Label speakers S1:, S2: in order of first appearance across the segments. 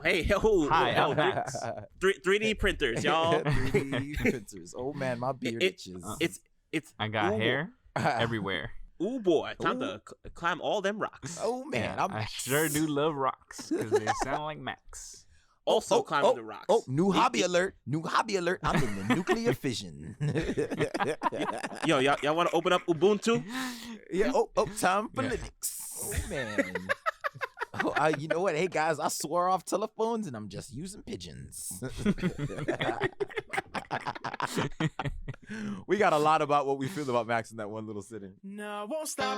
S1: Hey,
S2: Hi, I'm Max.
S1: 3D printers, y'all.
S3: 3D printers. Oh man, my beard itches.
S1: It's.
S2: I got hair everywhere.
S1: Ooh boy, time to climb all them rocks.
S3: Oh man,
S2: Yeah, I sure do love rocks because they sound like Max.
S1: Also climbing the rocks.
S3: Oh, new hobby alert! New hobby alert! I'm in the nuclear fission.
S1: Yo, y'all want to open up Ubuntu?
S3: Yeah. Oh, time for Linux. Oh man. You know what? Hey guys, I swore off telephones and I'm just using pigeons. We got a lot about what we feel about Max in that one little sitting.
S4: No, won't stop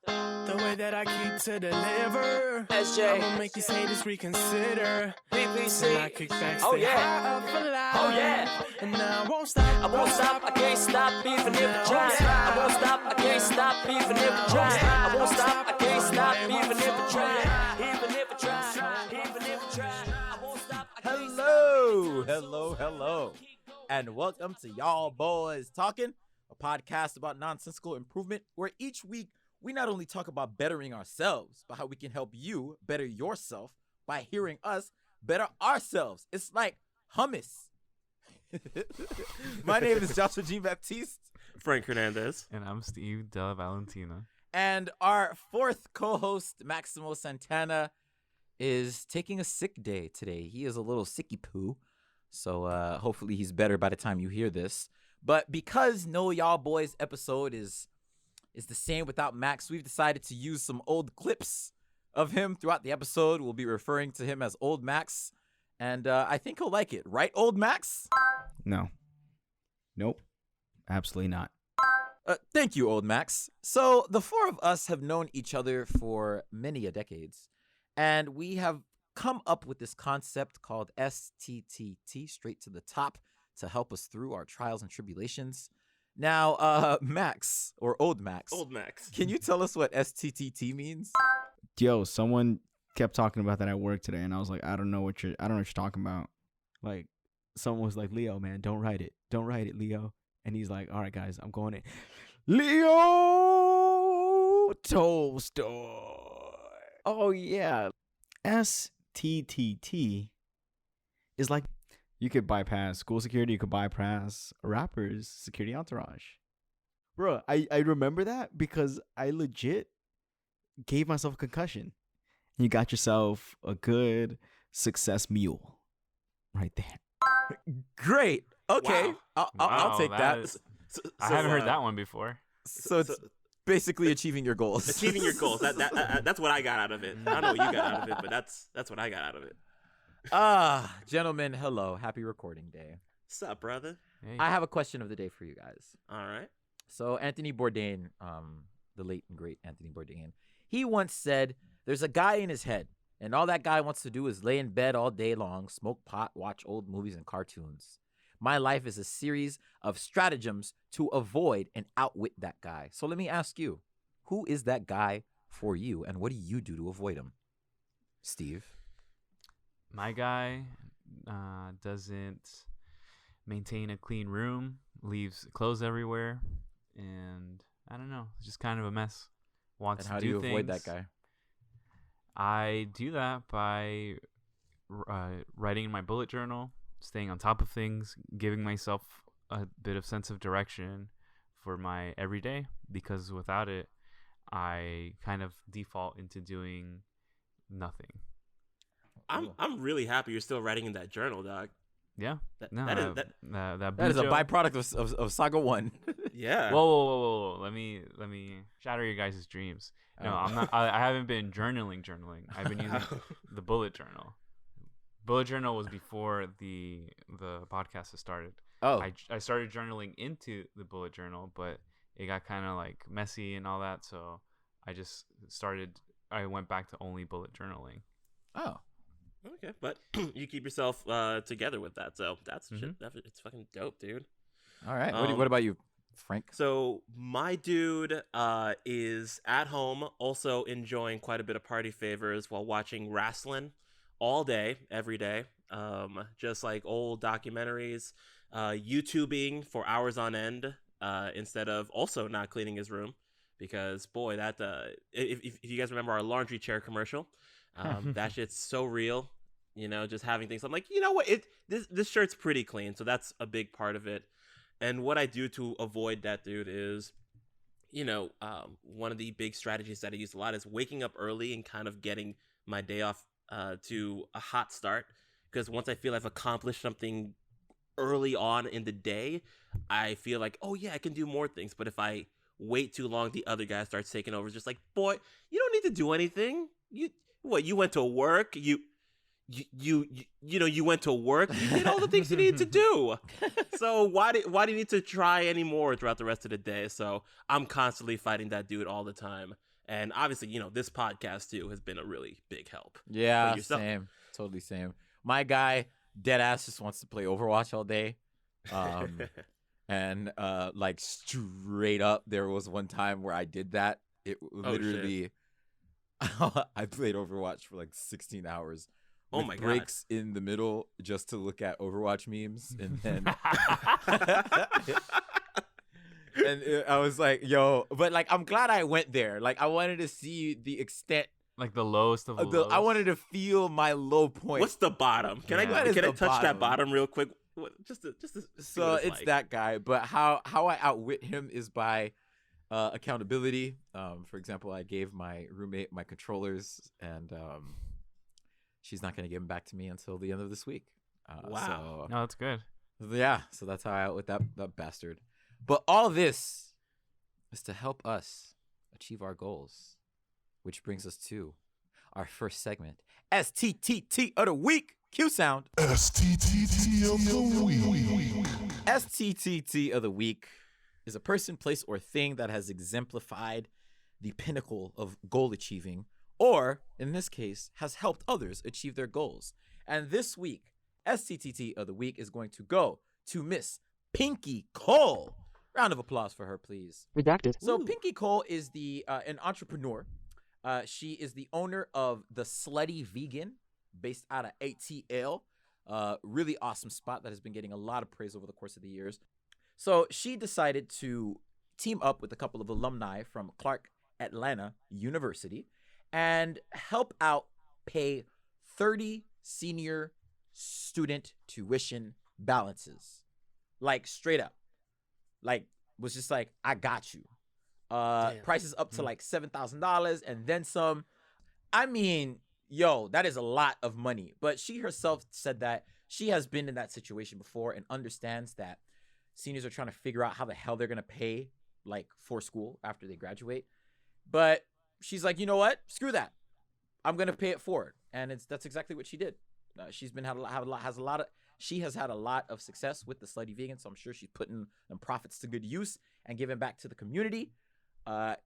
S4: the way that I keep to deliver.
S5: SJ.
S4: I'ma make these haters reconsider.
S5: PPC.
S4: I kick back,
S5: Oh,
S4: stay
S5: yeah.
S4: high up for life.
S5: Oh, yeah.
S4: And I won't stop.
S5: I won't stop, I can't stop, even if I try. I won't stop, I can't stop, even if I try. I won't stop, I can't stop, even if I try. Even if I try, even if I try. I won't stop, I can't stop.
S3: Hello. And welcome to Y'all Boys Talkin, a podcast about nonsensical improvement, where each week we not only talk about bettering ourselves, but how we can help you better yourself by hearing us better ourselves. It's like hummus. My name is Joshua Jean Baptiste.
S1: Frank Hernandez.
S2: And I'm Steve Della Valentina.
S3: And our fourth co-host, Maximo Santana, is taking a sick day today. He is a little sicky poo. So hopefully he's better by the time you hear this. But because no Y'all Boys episode is the same without Max, we've decided to use some old clips of him throughout the episode. We'll be referring to him as Old Max. And I think he'll like it. Right, Old Max?
S6: No. Nope. Absolutely not.
S3: Thank you, Old Max. So the four of us have known each other for many a decades. And we have come up with this concept called STTT, straight to the top, to help us through our trials and tribulations. Now, Max, or Old Max.
S1: Old Max.
S3: Can you tell us what STTT means?
S6: Yo, someone kept talking about that at work today, and I was like, I don't know what you're talking about. Like, someone was like, Leo, man, don't write it, Leo. And he's like, all right, guys, I'm going in. Leo Tolstoy. Oh yeah, STTT is like you could bypass school security, you could bypass a rapper's security entourage. Bro, I remember that because I legit gave myself a concussion. You got yourself a good success mule right there.
S3: Great. Okay.
S1: Wow.
S3: I'll take that.
S2: I haven't heard that one before.
S3: So it's basically achieving your goals.
S1: Achieving your goals. That's what I got out of it. I don't know what you got out of it, but that's what I got out of it.
S3: Gentlemen, hello. Happy recording day.
S1: What's up, brother?
S2: Hey.
S3: I have a question of the day for you guys.
S1: All right.
S3: So Anthony Bourdain, the late and great Anthony Bourdain, he once said, there's a guy in his head, and all that guy wants to do is lay in bed all day long, smoke pot, watch old movies and cartoons. My life is a series of stratagems to avoid and outwit that guy. So let me ask you, who is that guy for you, and what do you do to avoid him? Steve?
S2: My guy doesn't maintain a clean room, leaves clothes everywhere, and I don't know, it's just kind of a mess. Wants
S3: And how
S2: to
S3: do you
S2: things.
S3: avoid that guy?
S2: I do that by writing in my bullet journal, staying on top of things, giving myself a bit of sense of direction for my everyday, because without it, I kind of default into doing nothing.
S1: I'm really happy you're still writing in that journal, dog.
S2: Yeah.
S1: That
S3: That is a
S2: Bujo-
S3: byproduct of Saga 1.
S1: yeah.
S2: Whoa. Let me shatter your guys' dreams. No,
S3: Oh.
S2: I'm not. I haven't been journaling. I've been using the bullet journal. Bullet journal was before the podcast has started.
S3: Oh.
S2: I started journaling into the bullet journal, but it got kind of like messy and all that, so I went back to only bullet journaling.
S3: Oh.
S1: Okay, but you keep yourself together with that, so that's shit. It's fucking dope, dude.
S3: All right. What about you, Frank?
S1: So my dude is at home, also enjoying quite a bit of party favors while watching wrestling all day, every day. Just like old documentaries, YouTubing for hours on end, instead of also not cleaning his room, because boy, that if you guys remember our laundry chair commercial, that shit's so real. just having things. I'm like, what? This shirt's pretty clean, so that's a big part of it. And what I do to avoid that, dude, is, one of the big strategies that I use a lot is waking up early and kind of getting my day off to a hot start. Because once I feel I've accomplished something early on in the day, I feel like, oh yeah, I can do more things. But if I wait too long, the other guy starts taking over. It's just like, boy, you don't need to do anything. You went to work. You went to work. You did all the things you need to do. So why do you need to try any more throughout the rest of the day? So I'm constantly fighting that dude all the time. And obviously, this podcast too has been a really big help.
S3: Yeah, same. Totally same. My guy, dead ass, just wants to play Overwatch all day. And like straight up, there was one time where I did that. It literally, I played Overwatch for like 16 hours.
S1: Oh my
S3: breaks God. In the middle just to look at Overwatch memes, and then and I was like, yo, but like I'm glad I went there. Like I wanted to see the extent,
S2: like the lowest of the lowest.
S3: I wanted to feel my low point.
S1: What's the bottom? Can I touch that bottom real quick? Just to
S3: so it's like. That guy, but how I outwit him is by accountability. For example, I gave my roommate my controllers, and she's not going to give them back to me until the end of this week.
S1: Wow.
S2: No, that's good.
S3: Yeah, so that's how I out with that bastard. But all this is to help us achieve our goals, which brings us to our first segment, STTT of the week. Cue sound.
S7: STTT of the week.
S3: STTT of the week is a person, place, or thing that has exemplified the pinnacle of goal achieving, or, in this case, has helped others achieve their goals. And this week, STTT of the week is going to go to Miss Pinky Cole. Round of applause for her, please.
S8: Redacted.
S3: So Pinky Cole is an entrepreneur. She is the owner of the Slutty Vegan, based out of ATL. Really awesome spot that has been getting a lot of praise over the course of the years. So she decided to team up with a couple of alumni from Clark Atlanta University and help out pay 30 senior student tuition balances. Like straight up. Like was just like, I got you. Prices up to like $7,000 and then some. I mean, yo, that is a lot of money. But she herself said that she has been in that situation before and understands that seniors are trying to figure out how the hell they're going to pay like for school after they graduate. But she's like, you know what? Screw that. I'm going to pay it forward. And that's exactly what she did. She has had a lot of success with the Slutty Vegan, so I'm sure she's putting them profits to good use and giving back to the community. I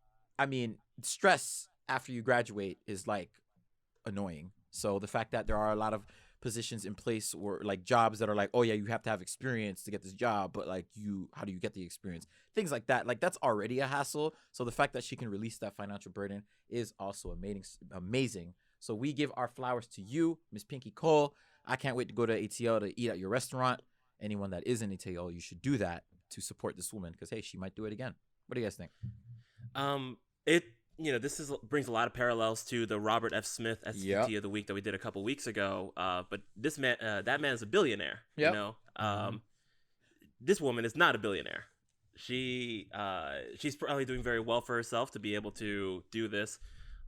S3: mean, stress after you graduate is like annoying. So the fact that there are a lot of positions in place or like jobs that are like, oh yeah, you have to have experience to get this job, but like how do you get the experience? Things like that. Like that's already a hassle. So the fact that she can release that financial burden is also amazing. So we give our flowers to you, Miss Pinky Cole. I can't wait to go to ATL to eat at your restaurant. Anyone that is in ATL, you should do that to support this woman because hey, she might do it again. What do you guys think?
S1: This brings a lot of parallels to the Robert F. Smith STT of the week that we did a couple weeks ago. But this man, that man is a billionaire.
S3: Yep.
S1: This woman is not a billionaire. She's probably doing very well for herself to be able to do this.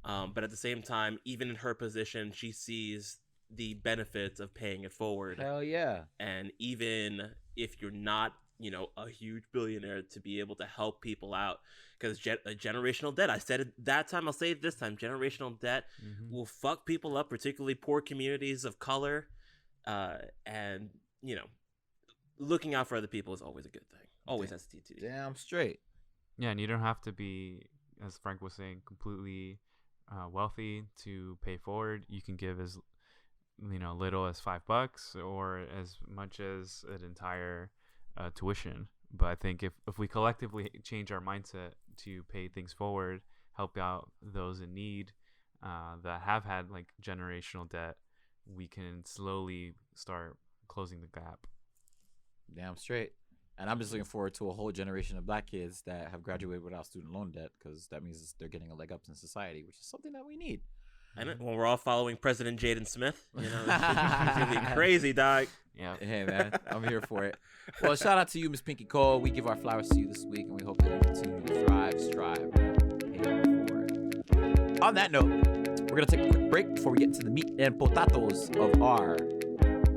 S1: But at the same time, even in her position, she sees the benefits of paying it forward.
S3: Hell yeah.
S1: And even if you're not, a huge billionaire, to be able to help people out. Because generational debt, I said it that time, I'll say it this time, generational debt will fuck people up, particularly poor communities of color. And, looking out for other people is always a good thing. Always STTT.
S3: Damn straight.
S2: Yeah, and you don't have to be, as Frank was saying, completely wealthy to pay forward. You can give as little as $5 or as much as an entire tuition. But I think if we collectively change our mindset to pay things forward, help out those in need that have had like generational debt, we can slowly start closing the gap.
S3: Damn straight. And I'm just looking forward to a whole generation of black kids that have graduated without student loan debt because that means they're getting a leg up in society, which is something that we need.
S1: I know, when we're all following President Jaden Smith, you know, it's gonna be crazy, dog.
S2: Yeah.
S3: Hey, man, I'm here for it. Well, shout out to you, Miss Pinky Cole. We give our flowers to you this week, and we hope that you continue to thrive, strive, and pay it forward. On that note, we're going to take a quick break before we get into the meat and potatoes of our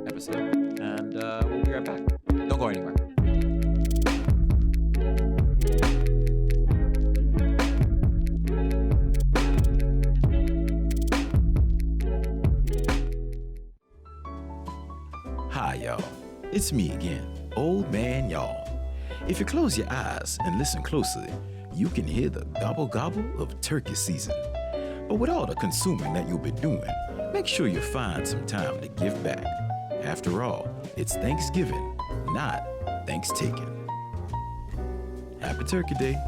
S3: episode, and we'll be right back. Don't go anywhere.
S8: Hi, y'all. It's me again, Old Man Y'all. If you close your eyes and listen closely, you can hear the gobble gobble of turkey season. But with all the consuming that you'll be doing, make sure you find some time to give back. After all, it's Thanksgiving, not Thanks-taking. Happy Turkey Day.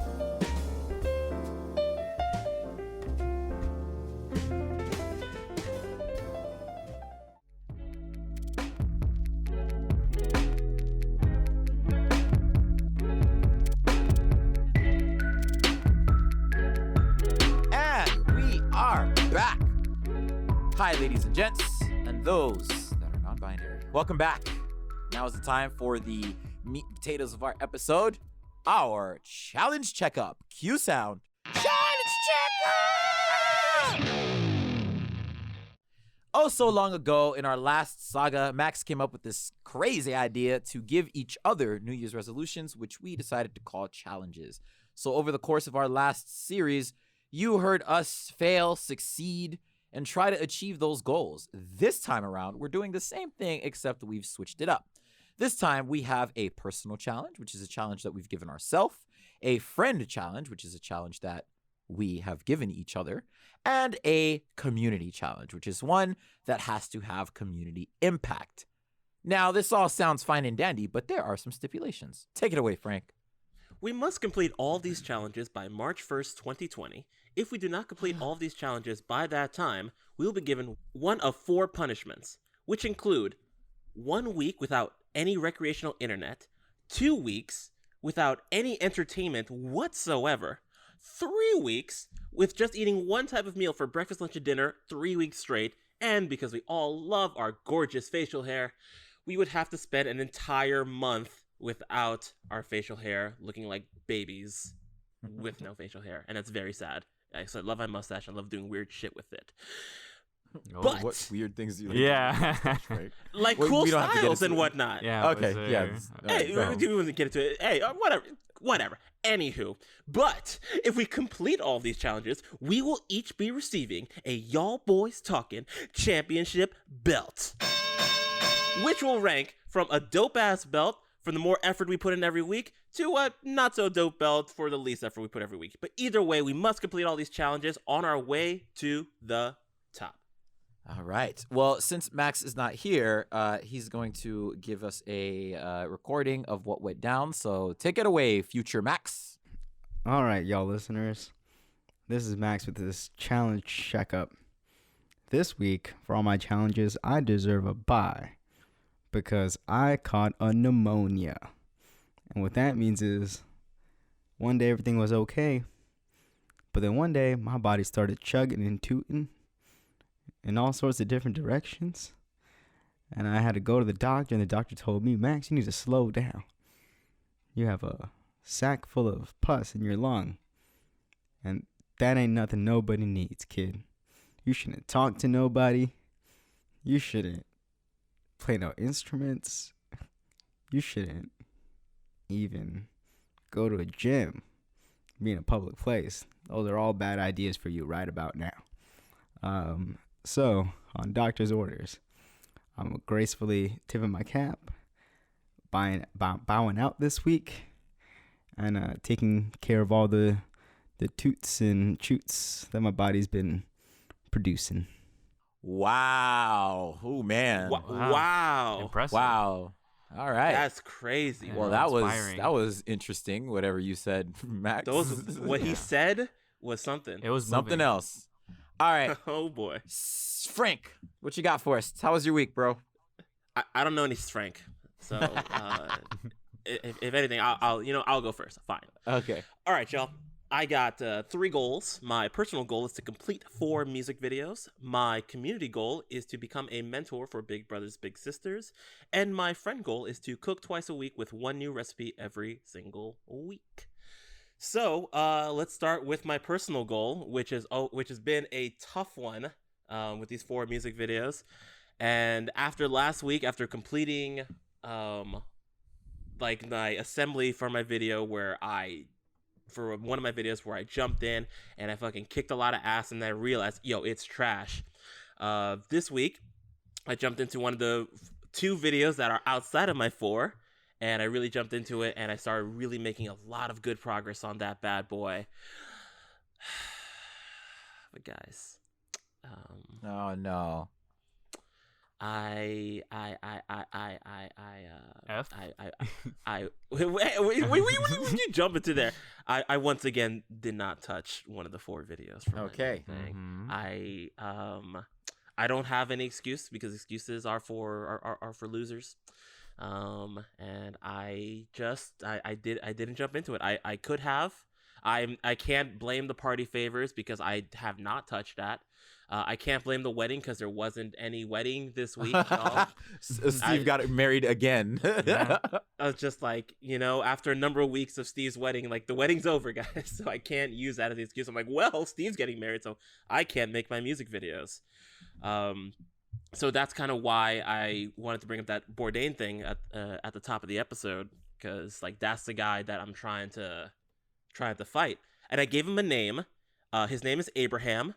S3: Hi, ladies and gents, and those that are non-binary. Welcome back. Now is the time for the meat and potatoes of our episode, our challenge checkup. Cue sound. Challenge checkup! Oh, so long ago in our last saga, Max came up with this crazy idea to give each other New Year's resolutions, which we decided to call challenges. So over the course of our last series, you heard us fail, succeed, and try to achieve those goals. This time around, we're doing the same thing, except we've switched it up. This time, we have a personal challenge, which is a challenge that we've given ourselves, a friend challenge, which is a challenge that we have given each other, and a community challenge, which is one that has to have community impact. Now, this all sounds fine and dandy, but there are some stipulations. Take it away, Frank.
S1: We must complete all these challenges by March 1st, 2020. If we do not complete all of these challenges by that time, we will be given one of 4 punishments, which include 1 week without any recreational internet, 2 weeks without any entertainment whatsoever, 3 weeks with just eating one type of meal for breakfast, lunch, and dinner 3 weeks straight, and because we all love our gorgeous facial hair, we would have to spend an entire month without our facial hair looking like babies with no facial hair, and it's very sad. I love my mustache. I love doing weird shit with it.
S2: Oh,
S1: But
S3: What weird things do you
S2: Yeah.
S1: like
S3: Well,
S1: cool
S3: we don't have to get
S1: styles
S3: into
S1: and
S3: it.
S1: whatnot.
S2: Yeah.
S3: Okay,
S2: was
S3: yeah.
S2: there-
S1: Hey,
S3: go ahead.
S1: we wouldn't get into it. Hey, whatever. Anywho, but if we complete all these challenges, we will each be receiving a Y'all Boys Talkin' Championship belt, which will rank from a dope-ass belt for the more effort we put in every week to a not-so-dope belt for the least effort we put every week. But either way, we must complete all these challenges on our way to the top.
S3: All right. Well, since Max is not here, he's going to give us a recording of what went down. So take it away, future Max.
S6: All right, y'all listeners. This is Max with this challenge checkup. This week, for all my challenges, I deserve a bye because I caught a pneumonia. And what that means is one day everything was okay, but then one day my body started chugging and tooting in all sorts of different directions. And I had to go to the doctor, and the doctor told me, Max, you need to slow down. You have a sack full of pus in your lung. And that ain't nothing nobody needs, kid. You shouldn't talk to nobody. You shouldn't play no instruments. You shouldn't even go to a gym, be in a public place. Those are all bad ideas for you right about now. So, on doctor's orders, I'm gracefully tipping my cap, bowing out this week, and taking care of all the toots and choots that my body's been producing.
S3: Wow. Oh, man.
S1: Wow.
S2: Impressive.
S3: Wow. All right.
S1: That's crazy.
S2: Yeah.
S3: Well,
S2: Inspiring.
S3: that was interesting, whatever you said, Max.
S1: What he said was something.
S2: It was
S3: Something
S2: moving.
S3: else. All right.
S1: Oh boy.
S3: Frank, what you got for us? How was your week, bro?
S1: I don't know any Frank, so if anything, I'll go first. Fine.
S3: Okay.
S1: All right, y'all. I got 3 goals. My personal goal is to complete 4 music videos. My community goal is to become a mentor for Big Brothers Big Sisters, and my friend goal is to cook twice a week with 1 new recipe every single week. So let's start with my personal goal, which has been a tough one with these 4 music videos. And after last week, after completing like my assembly for my video for one of my videos where I jumped in and I fucking kicked a lot of ass and then I realized, it's trash. This week, I jumped into one of the 2 videos that are outside of my 4, and I really jumped into it and I started really making a lot of good progress on that bad boy. But guys,
S3: Oh no.
S1: I
S2: F?
S1: wait, you jump into there. I once again did not touch one of the 4 videos from
S3: Okay.
S1: thing. I don't have any excuse because excuses are for losers. And I didn't jump into it. I could have. I can't blame the party favors because I have not touched that. I can't blame the wedding because there wasn't any wedding this week.
S3: Steve got married again.
S2: Yeah.
S1: I was just like, after a number of weeks of Steve's wedding, like the wedding's over, guys. So I can't use that as an excuse. I'm like, well, Steve's getting married, so I can't make my music videos. So that's kind of why I wanted to bring up that Bourdain thing at the top of the episode, because like that's the guy that I'm trying to fight, and I gave him a name. His name is Abraham.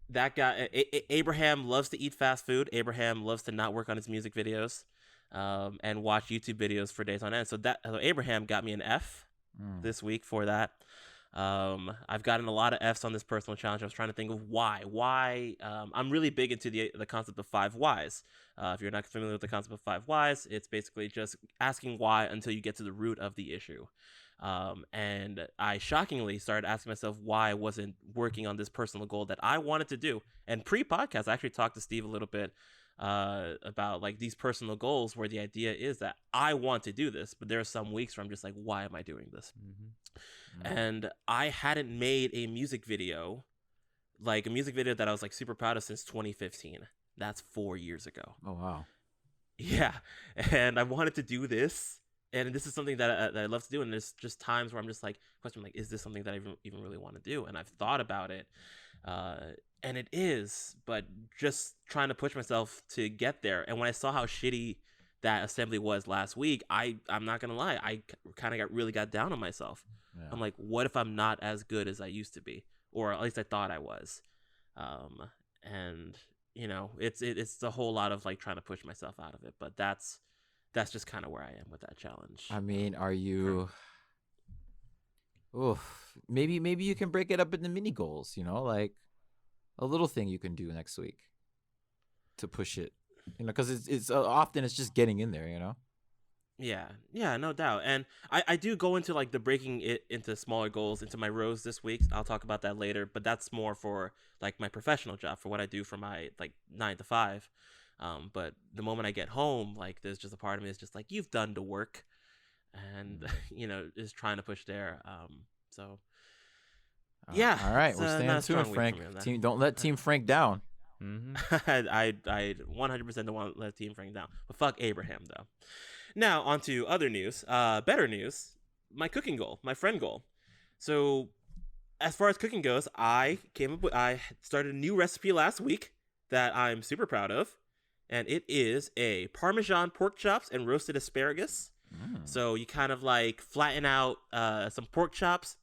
S1: That guy, Abraham loves to eat fast food. Abraham loves to not work on his music videos, and watch YouTube videos for days on end. So Abraham got me an F this week for that. I've gotten a lot of Fs on this personal challenge. I was trying to think of why. I'm really big into the concept of 5 whys. If you're not familiar with the concept of 5 whys, it's basically just asking why until you get to the root of the issue. And I shockingly started asking myself why I wasn't working on this personal goal that I wanted to do. And pre-podcast, I actually talked to Steve a little bit about like these personal goals where the idea is that I want to do this, but there are some weeks where I'm just like, why am I doing this? And I hadn't made a music video that I was like super proud of since 2015. That's 4 years ago.
S3: Oh wow.
S1: Yeah, and I wanted to do this, and this is something that I love to do. And there's just times where I'm just like, is this something that I even really want to do? And I've thought about it, and it is, but just trying to push myself to get there. And when I saw how shitty that assembly was last week, I'm not gonna lie, I kind of really got down on myself. Yeah. I'm like, what if I'm not as good as I used to be, or at least I thought I was? And it's a whole lot of like trying to push myself out of it. But that's just kind of where I am with that challenge.
S3: I mean, are you? Maybe you can break it up into mini goals. Like a little thing you can do next week to push it. Because it's often it's just getting in there.
S1: Yeah, no doubt. And I do go into like the breaking it into smaller goals into my rows this week. I'll talk about that later, but that's more for like my professional job, for what I do for my like 9 to 5. But the moment I get home, like there's just a part of me that's just like, you've done the work, and is trying to push there. Yeah.
S3: All right, we're staying to it, Frank. Don't let Team Frank down.
S1: I 100% don't want to let Team Frank down. But fuck Abraham though. Now, on to other news. Better news. My cooking goal. My friend goal. So, as far as cooking goes, I started a new recipe last week that I'm super proud of. And it is a Parmesan pork chops and roasted asparagus. So, you kind of like flatten out some pork chops.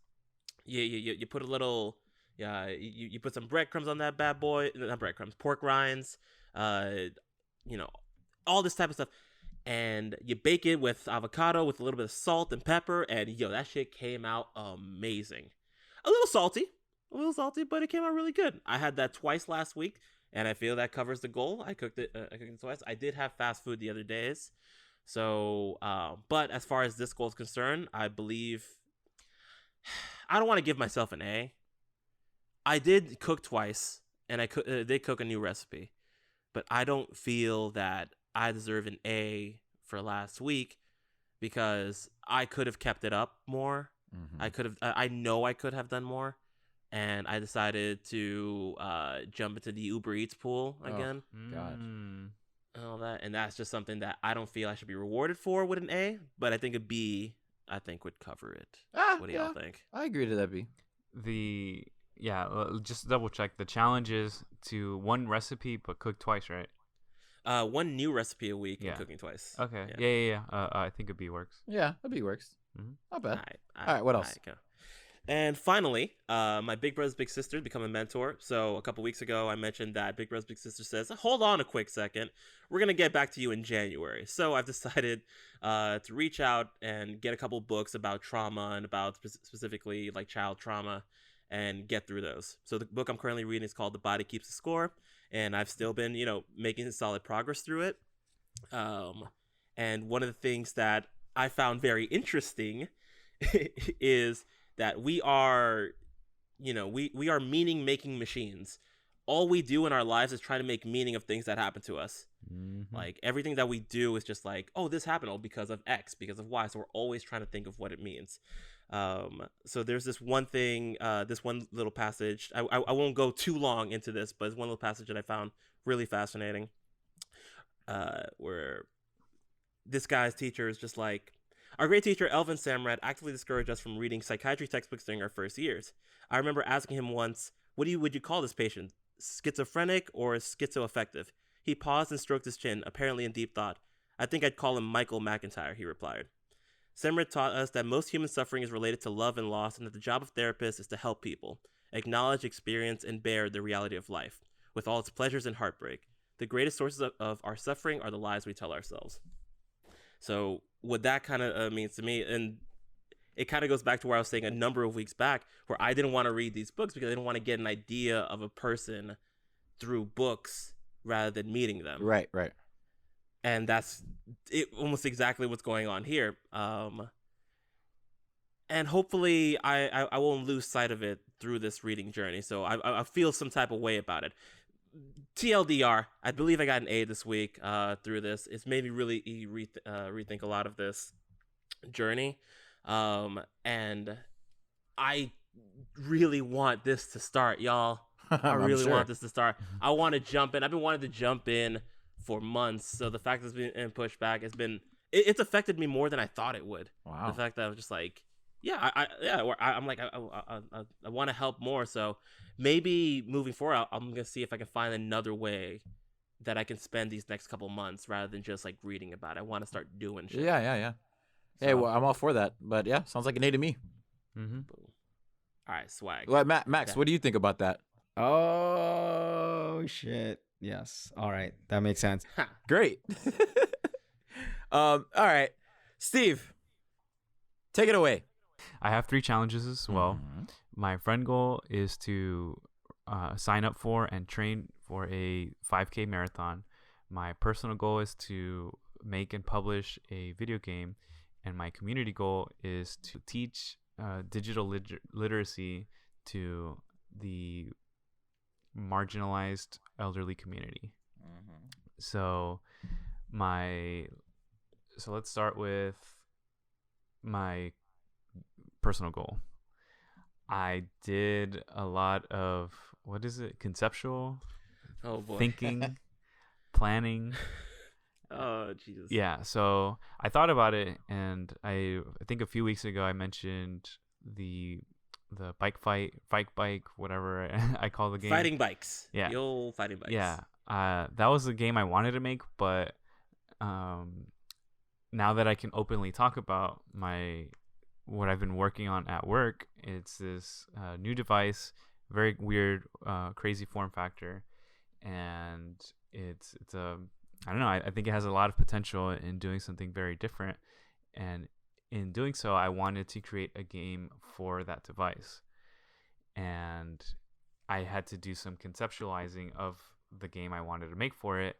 S1: You put a little... you put some breadcrumbs on that bad boy. Not breadcrumbs. Pork rinds. All this type of stuff. And you bake it with avocado with a little bit of salt and pepper, and that shit came out amazing. A little salty, but it came out really good. I had that twice last week, and I feel that covers the goal. I cooked it twice. I did have fast food the other days, so but as far as this goal is concerned, I believe I don't want to give myself an A. I did cook twice, and I did cook a new recipe, but I don't feel that I deserve an A for last week because I could have kept it up more.
S3: Mm-hmm.
S1: I could have. I know I could have done more, and I decided to jump into the Uber Eats pool again.
S3: God.
S1: And all that, and that's just something that I don't feel I should be rewarded for with an A, but I think a B, I think would cover it. What do y'all think?
S3: I agree to that, B.
S2: Just double check. The challenge is to one recipe but cook twice, right?
S1: One new recipe a week
S2: Yeah.
S1: and cooking twice.
S2: Okay.
S1: Yeah.
S2: Yeah. I think a B works.
S3: Yeah, a B works.
S2: Mhm.
S3: Not bad.
S1: All
S3: All right, what else?
S1: go. And finally, my big brother's big sister become a mentor. So a couple weeks ago, I mentioned that big brother's big sister says, "Hold on a quick second, we're gonna get back to you in January." So I've decided to reach out and get a couple books about trauma and about specifically like child trauma, and get through those. So the book I'm currently reading is called "The Body Keeps the Score," and I've still been making solid progress through it. And one of the things that I found very interesting is that we are meaning making machines. All we do in our lives is try to make meaning of things that happen to us.
S2: Mm-hmm.
S1: Like everything that we do is just like, oh, this happened because of X, because of Y. So we're always trying to think of what it means. So there's this one thing, this one little passage. I won't go too long into this, but it's one little passage that I found really fascinating. Where this guy's teacher is just like, "Our great teacher, Elvin Samrat, actively discouraged us from reading psychiatry textbooks during our first years. I remember asking him once, would you call this patient? Schizophrenic or schizoaffective?" He paused and stroked his chin, apparently in deep thought. "I think I'd call him Michael McIntyre," he replied. Samrat taught us that most human suffering is related to love and loss, and that the job of therapists is to help people acknowledge, experience, and bear the reality of life, with all its pleasures and heartbreak. The greatest sources of our suffering are the lies we tell ourselves. So what that kind of means to me, and it kind of goes back to where I was saying a number of weeks back, where I didn't want to read these books because I didn't want to get an idea of a person through books rather than meeting them.
S3: Right.
S1: And that's it, almost exactly what's going on here. And hopefully I won't lose sight of it through this reading journey. So I feel some type of way about it. TLDR, I believe I got an A this week through this. It's made me really rethink a lot of this journey. And I really want this to start, y'all. I really want this to start. I want to jump in. I've been wanting to jump in for months. So the fact that it's been pushed back has been, it's affected me more than I thought it would.
S3: Wow.
S1: The fact that I was just like, I'm like, I want to help more. So maybe moving forward, I'm going to see if I can find another way that I can spend these next couple months rather than just like reading about it. I want to start doing shit.
S3: Yeah. Hey,
S1: So-
S3: well, I'm all for that. But yeah, sounds like an A to me.
S2: Mm-hmm.
S1: All right, swag.
S3: Well, Max,
S1: Yeah.
S3: what do you think about that?
S6: Oh shit. Yes. All right. That makes sense.
S3: Great. All right, Steve, take it away.
S2: I have 3 challenges as well.
S3: Mhm.
S2: My friend goal is to sign up for and train for a 5K marathon. My personal goal is to make and publish a video game, and my community goal is to teach digital literacy to the marginalized elderly community. So let's start with my personal goal. I did a lot of conceptual
S1: Oh boy.
S2: thinking, planning.
S1: Oh Jesus.
S2: Yeah, so I thought about it, and I think a few weeks ago I mentioned the bike, whatever I call the game.
S1: Fighting bikes.
S2: Yeah.
S1: The old fighting bikes.
S2: Yeah, that was the game I wanted to make, but now that I can openly talk about what I've been working on at work, it's this new device, very weird, crazy form factor, and it's I don't know. I think it has a lot of potential in doing something very different, and in doing so, I wanted to create a game for that device, and I had to do some conceptualizing of the game I wanted to make for it.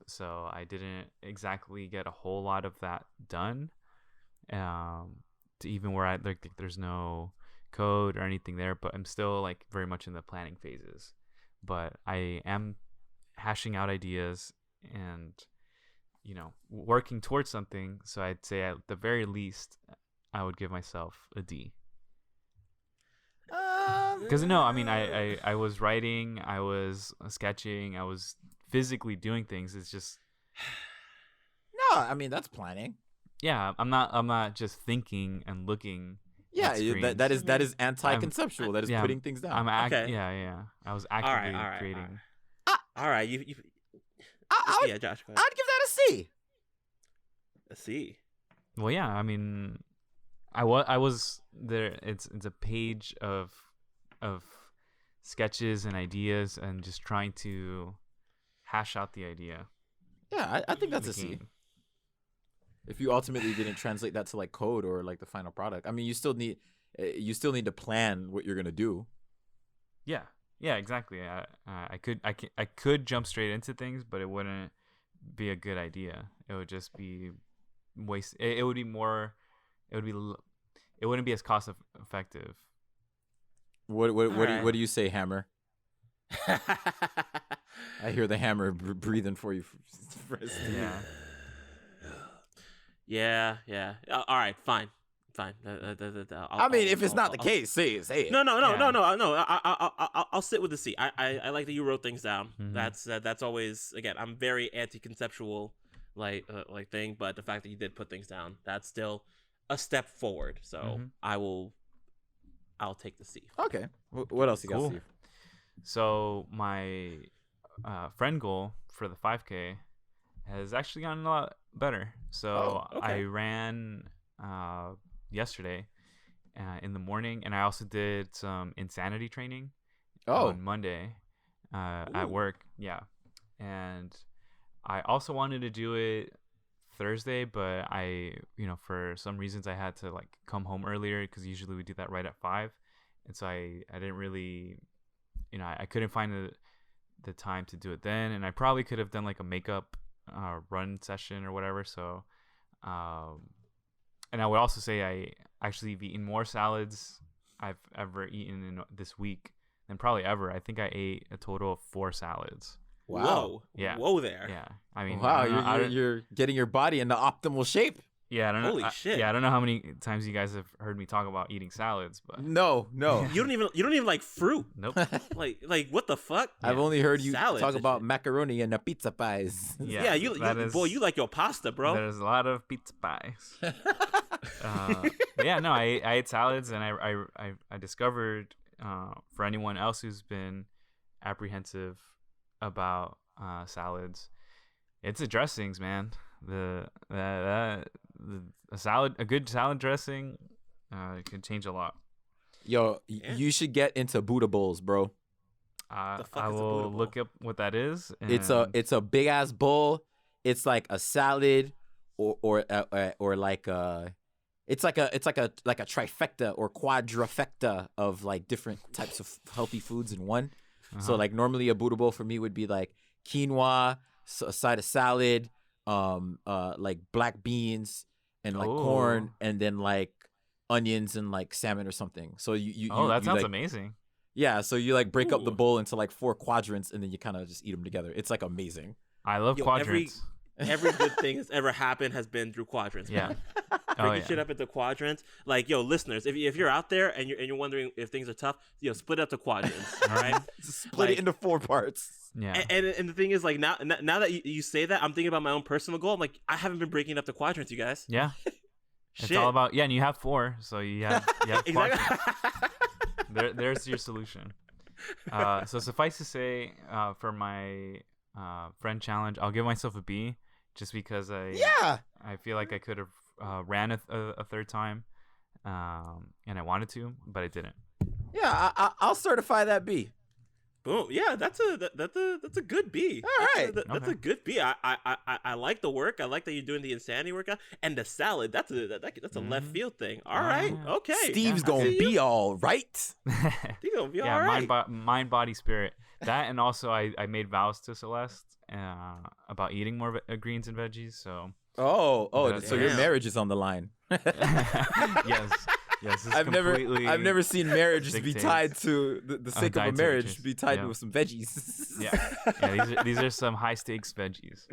S2: So I didn't exactly get a whole lot of that done, to even where there's no code or anything there, but I'm still like very much in the planning phases. But I am hashing out ideas and working towards something. So I'd say at the very least I would give myself a D. Because no, I mean, I was writing, I was sketching, I was physically doing things. It's just
S3: No, I mean that's planning.
S2: yeah, I'm not just thinking and looking.
S3: Yeah,
S2: at screens.
S3: that is anti-conceptual. That is
S2: yeah,
S3: putting things down.
S2: I'm
S1: Okay.
S2: yeah. I was
S1: right,
S2: actively
S1: all right,
S2: creating.
S1: All right, you yeah, Josh. Go ahead.
S3: I'd give that a C.
S1: Let's see.
S2: Well, yeah, I mean, I was there. It's a page of sketches and ideas and just trying to hash out the idea.
S3: Yeah, I think that's a C.
S2: Making-
S3: If you ultimately didn't translate that to like code or like the final product, I mean, you still need to plan what you're gonna do.
S2: Yeah, exactly. I could jump straight into things, but it wouldn't be a good idea. It would just be waste. It would be more. It wouldn't be as cost effective.
S3: What do you say, Hammer? I hear the hammer breathing for you.
S2: Yeah.
S1: Yeah. All right, fine.
S3: I mean, if it's not the case, say it.
S1: No. I'll sit with the C. I like that you wrote things down.
S2: Mm-hmm.
S1: That's always, again, I'm very anti-conceptual like thing, but the fact that you did put things down, that's still a step forward. So I'll take the C.
S3: Okay. What else you got,
S2: Cool.
S3: Steve?
S2: So my friend goal for the 5K has actually gotten a lot better. So I ran yesterday in the morning, and I also did some insanity training on Monday at work. Yeah, and I also wanted to do it Thursday, but for some reasons I had to like come home earlier because usually we do that right at 5, and so I didn't really, I couldn't find the time to do it then, and I probably could have done like a makeup run session or whatever. So and I would also say I actually have eaten more salads I've ever eaten in this week than probably ever. I think I ate a total of 4 salads.
S3: Wow.
S1: Whoa.
S2: Yeah.
S1: Whoa there.
S2: Yeah. I mean,
S3: Wow,
S2: I don't know-
S3: you're getting your body in the optimal shape.
S2: yeah, I don't know.
S1: Holy shit.
S2: Yeah, I don't know how many times you guys have heard me talk about eating salads, but
S3: No.
S1: You don't even like fruit.
S2: nope.
S1: Like what the fuck?
S3: I've only heard you
S1: Salads
S3: talk
S1: and
S3: about
S1: shit.
S3: macaroni and the pizza pies.
S1: Yeah, you like your pasta, bro.
S2: There's a lot of pizza pies. But yeah, no, I ate salads, and I discovered for anyone else who's been apprehensive about salads, it's the dressings, man. A good salad dressing could change a lot.
S3: Yo, you should get into Buddha bowls, bro.
S1: The fuck
S2: I
S1: is a
S2: will
S1: Buddha bowl?
S2: look up what that is.
S3: It's a big ass bowl. It's like a salad, or like it's like a trifecta or quadrifecta of like different types of healthy foods in one. So like normally a Buddha bowl for me would be like quinoa, a side of salad, like black beans and like corn, and then like onions and like salmon or something. So you
S2: that sounds
S3: like,
S2: amazing.
S3: Yeah, so you like break up the
S1: Ooh.
S3: bowl into like 4 quadrants, and then you kind of just eat them together. It's like amazing.
S2: I love
S1: Yo,
S2: quadrants.
S1: Every good thing that's ever happened has been through quadrants.
S2: Yeah.
S1: Man.
S2: Oh,
S1: Breaking
S2: yeah.
S1: shit up into quadrants. Like, yo, listeners, if you're out there and you're wondering if things are tough, split up to quadrants. All right.
S3: Split it into 4 parts.
S2: Yeah.
S1: And the thing is, like, now that you say that, I'm thinking about my own personal goal. I'm like, I haven't been breaking up the quadrants, you guys.
S2: Yeah. It's
S1: Shit.
S2: all about and you have 4, so you have
S1: Exactly.
S2: quadrants. There's your solution. So suffice to say, for my friend challenge, I'll give myself a B, just because I feel like I could have ran a 3rd time, and I wanted to, but I didn't.
S3: Yeah, I'll certify that B.
S1: Boom. Yeah, that's a good B.
S3: All right.
S1: That's a good B. I like the work. I like that you're doing the insanity workout and the salad. That's a left field thing. All right.
S2: Yeah.
S1: Okay.
S3: Steve's
S1: I
S3: gonna
S1: see
S3: be
S1: you.
S3: all right.
S1: Steve's gonna be
S2: Yeah,
S1: all right.
S2: mind, body, spirit. That, and also I made vows to Celeste about eating more greens and veggies. So
S3: Oh,
S2: That's
S3: so your
S1: Damn.
S3: marriage is on the line.
S2: yes, Yes,
S3: I've never seen marriage be
S2: dictates.
S3: tied to the sake of a
S2: dietary
S3: marriage
S2: choices.
S3: be tied
S2: Yeah.
S3: with some veggies.
S2: Yeah. These are some high stakes veggies.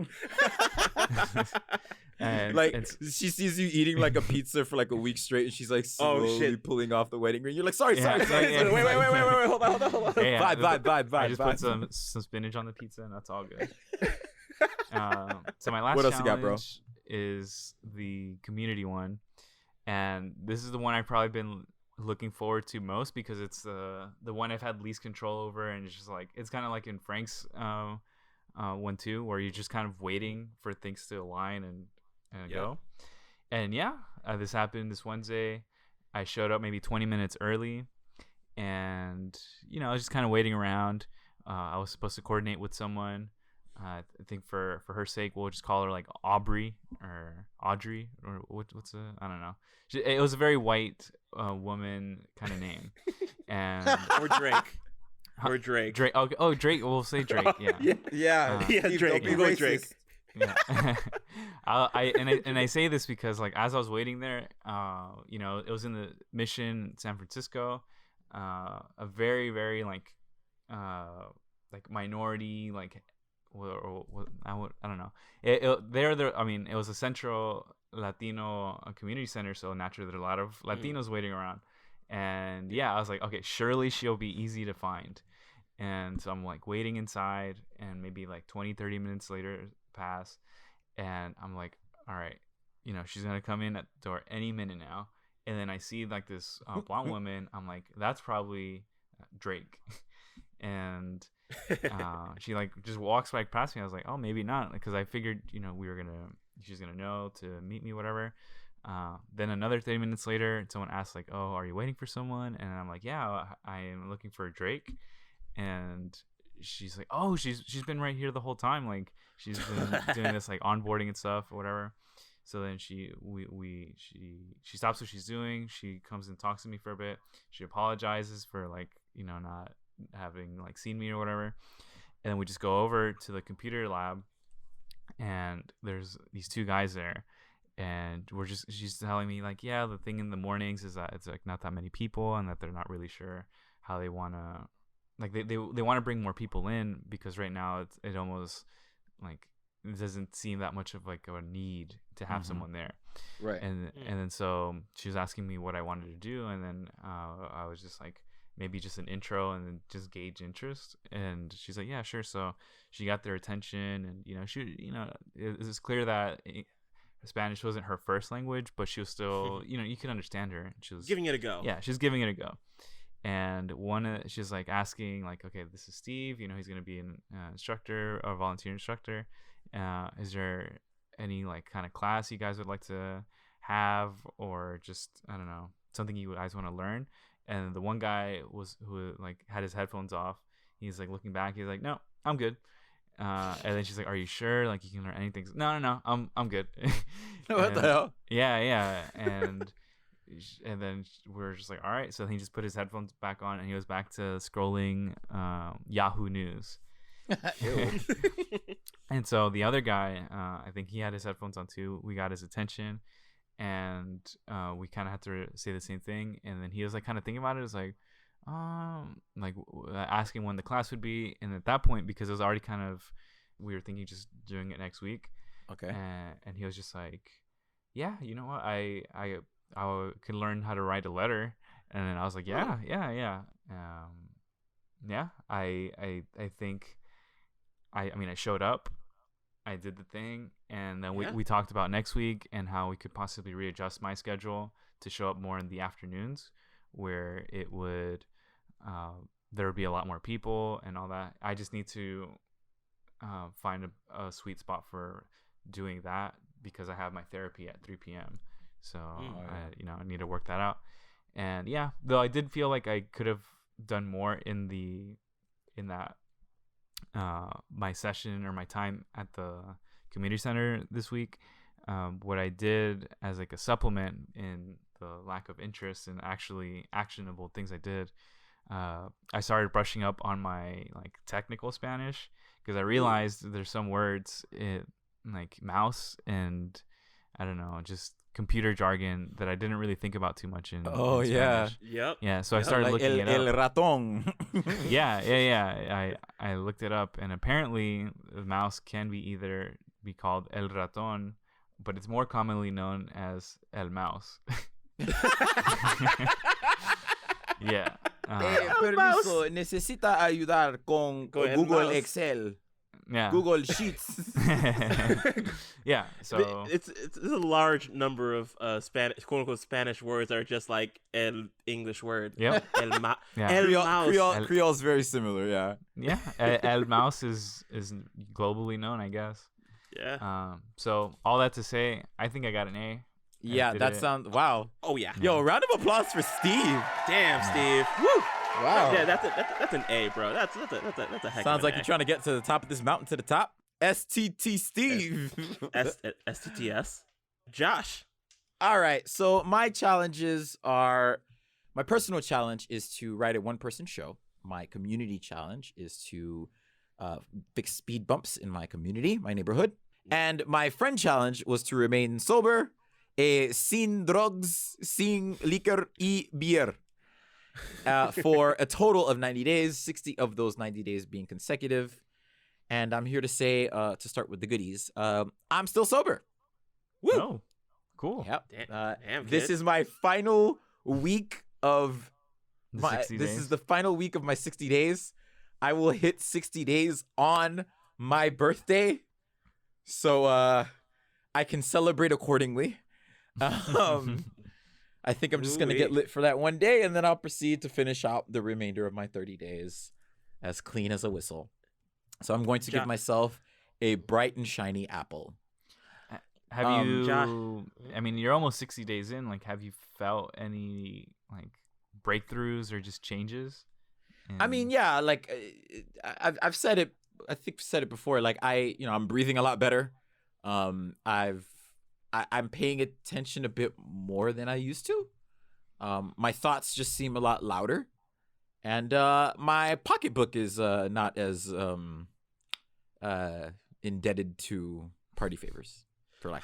S2: And
S3: Like
S2: it's,
S3: she sees you eating like a pizza for like a week straight, and she's like slowly
S1: shit.
S3: pulling off the wedding ring. You're like, sorry.
S2: Yeah,
S3: Wait, hold on.
S2: yeah,
S3: Vibe.
S2: I just put some spinach on the pizza, and that's all good. So my last
S3: What else you got,
S2: challenge
S3: bro?
S2: is the community one, and this is the one I've probably been looking forward to most because it's the one I've had least control over, and it's just like it's kind of like in Frank's one too, where you're just kind of waiting for things to align and go. And this happened this Wednesday. I showed up maybe 20 minutes early, and I was just kind of waiting around. I was supposed to coordinate with someone. I think for her sake, we'll just call her like Aubrey or Audrey or what's I don't know. It was a very white woman kind of name, and
S1: Or Drake. Or Drake.
S2: Drake. Oh, Drake. We'll say Drake. Yeah.
S3: Yeah,
S1: Drake. You go Drake.
S2: Yeah. I say this because like as I was waiting there, it was in the Mission San Francisco, a very very like minority like. I don't know. It was a central Latino community center, so naturally there are a lot of Latinos waiting around. And I was like, okay, surely she'll be easy to find. And so I'm like waiting inside, and maybe like 20-30 minutes later pass, and I'm like, all right, she's gonna come in at the door any minute now. And then I see like this blonde woman. I'm like, that's probably Drake. And she like just walks right past me. I was like, oh, maybe not, because I figured she's gonna know to meet me, whatever. Then another 30 minutes later, someone asked like, oh, are you waiting for someone? And I'm like, yeah, I am looking for Drake. And she's like, oh, she's been right here the whole time, like she's been doing this like onboarding and stuff or whatever. So then she stops what she's doing. She comes and talks to me for a bit. She apologizes for like not having like seen me or whatever, and then we just go over to the computer lab, and there's these two guys there, and she's telling me like, yeah, the thing in the mornings is that it's like not that many people, and that they're not really sure how they want to like they want to bring more people in, because right now it almost like it doesn't seem that much of like a need to have someone there,
S3: right?
S2: And then so she was asking me what I wanted to do, and then I was just like, maybe just an intro and then just gauge interest. And she's like, yeah, sure. So she got their attention, and it was clear that Spanish wasn't her first language, but she was still you could understand her. She was
S1: giving it a go.
S2: Yeah, she's giving it a go. And she's like asking like, okay, this is Steve, he's going to be an instructor or volunteer instructor. Is there any like kind of class you guys would like to have, or just, I don't know, something you guys want to learn? And the one guy who like had his headphones off. He's like looking back. He's like, no, I'm good. And then she's like, are you sure? Like you can learn anything? No, I'm good.
S3: What the hell?
S2: Yeah. And then we're just like, all right. So he just put his headphones back on, and he was back to scrolling Yahoo News. And so the other guy, I think he had his headphones on too. We got his attention, and we kind of had to say the same thing. And then he was like kind of thinking about it. It was like asking when the class would be. And at that point, because it was already kind of, we were thinking just doing it next week.
S3: Okay.
S2: And he was just like, yeah, you know what? I could learn how to write a letter. And then I was like, yeah. I think I showed up, I did the thing, and then we talked about next week and how we could possibly readjust my schedule to show up more in the afternoons, where it would there would be a lot more people and all that. I just need to find a sweet spot for doing that, because I have my therapy at 3 p.m. So I need to work that out. And though I did feel like I could have done more in that my session or my time at the community center this week. What I did as like a supplement in the lack of interest and actually actionable things I did, I started brushing up on my like technical Spanish, because I realized there's some words like mouse and I don't know, just computer jargon that I didn't really think about too much in.
S3: Oh,
S2: in
S3: yeah.
S2: Spanish.
S1: Yep.
S2: Yeah, so I
S1: Yep.
S2: started
S3: Like
S2: looking it up.
S3: el ratón.
S2: Yeah. I looked it up, and apparently the mouse can be called el ratón, but it's more commonly known as el mouse. Yeah.
S3: Permiso, necesita ayudar con
S1: Con el
S3: Google
S1: mouse.
S3: Excel,
S2: Yeah.
S3: Google Sheets.
S2: Yeah. So
S1: It's a large number of Spanish, quote unquote Spanish words that are just like el English word.
S2: yep.
S1: El, ma-
S2: Yeah.
S1: el mouse.
S3: Creole's very similar, yeah.
S2: Yeah. El mouse is globally known, I guess.
S1: Yeah.
S2: So all that to say, I think I got an A.
S3: Yeah,
S2: did
S3: that
S2: it.
S3: sounds wow.
S1: Oh yeah.
S3: Yo, round of applause for Steve.
S1: Damn, Steve.
S3: Woo! Wow.
S1: Yeah, that's an A, bro. That's a heck.
S3: Sounds
S1: of
S3: like
S1: an
S3: you're trying to get to the top of this mountain to the top. STT Steve.
S1: STTS. Josh.
S3: All right. So my personal challenge is to write a one-person show. My community challenge is to fix speed bumps in my community, my neighborhood. And my friend challenge was to remain sober, sin drugs, sin liquor y beer. For a total of 90 days, 60 of those 90 days being consecutive. And I'm here to say, to start with the goodies, I'm still sober. Woo!
S2: Oh, cool.
S3: Yep.
S1: Damn,
S3: This
S1: kid.
S3: is my final week of
S2: The
S3: my.
S2: 60
S3: This
S2: days.
S3: is the final week of my 60 days. I will hit 60 days on my birthday, so I can celebrate accordingly. I think I'm just gonna get lit for that one day, and then I'll proceed to finish out the remainder of my 30 days as clean as a whistle. So I'm going to give myself a bright and shiny apple.
S2: Have you?
S1: Josh-
S2: I mean, you're almost 60 days in. Like, have you felt any like breakthroughs or just changes?
S3: I mean, yeah, like I've said it. I think I've said it before. Like I'm breathing a lot better. I'm paying attention a bit more than I used to. My thoughts just seem a lot louder, and my pocketbook is not as indebted to party favors. For like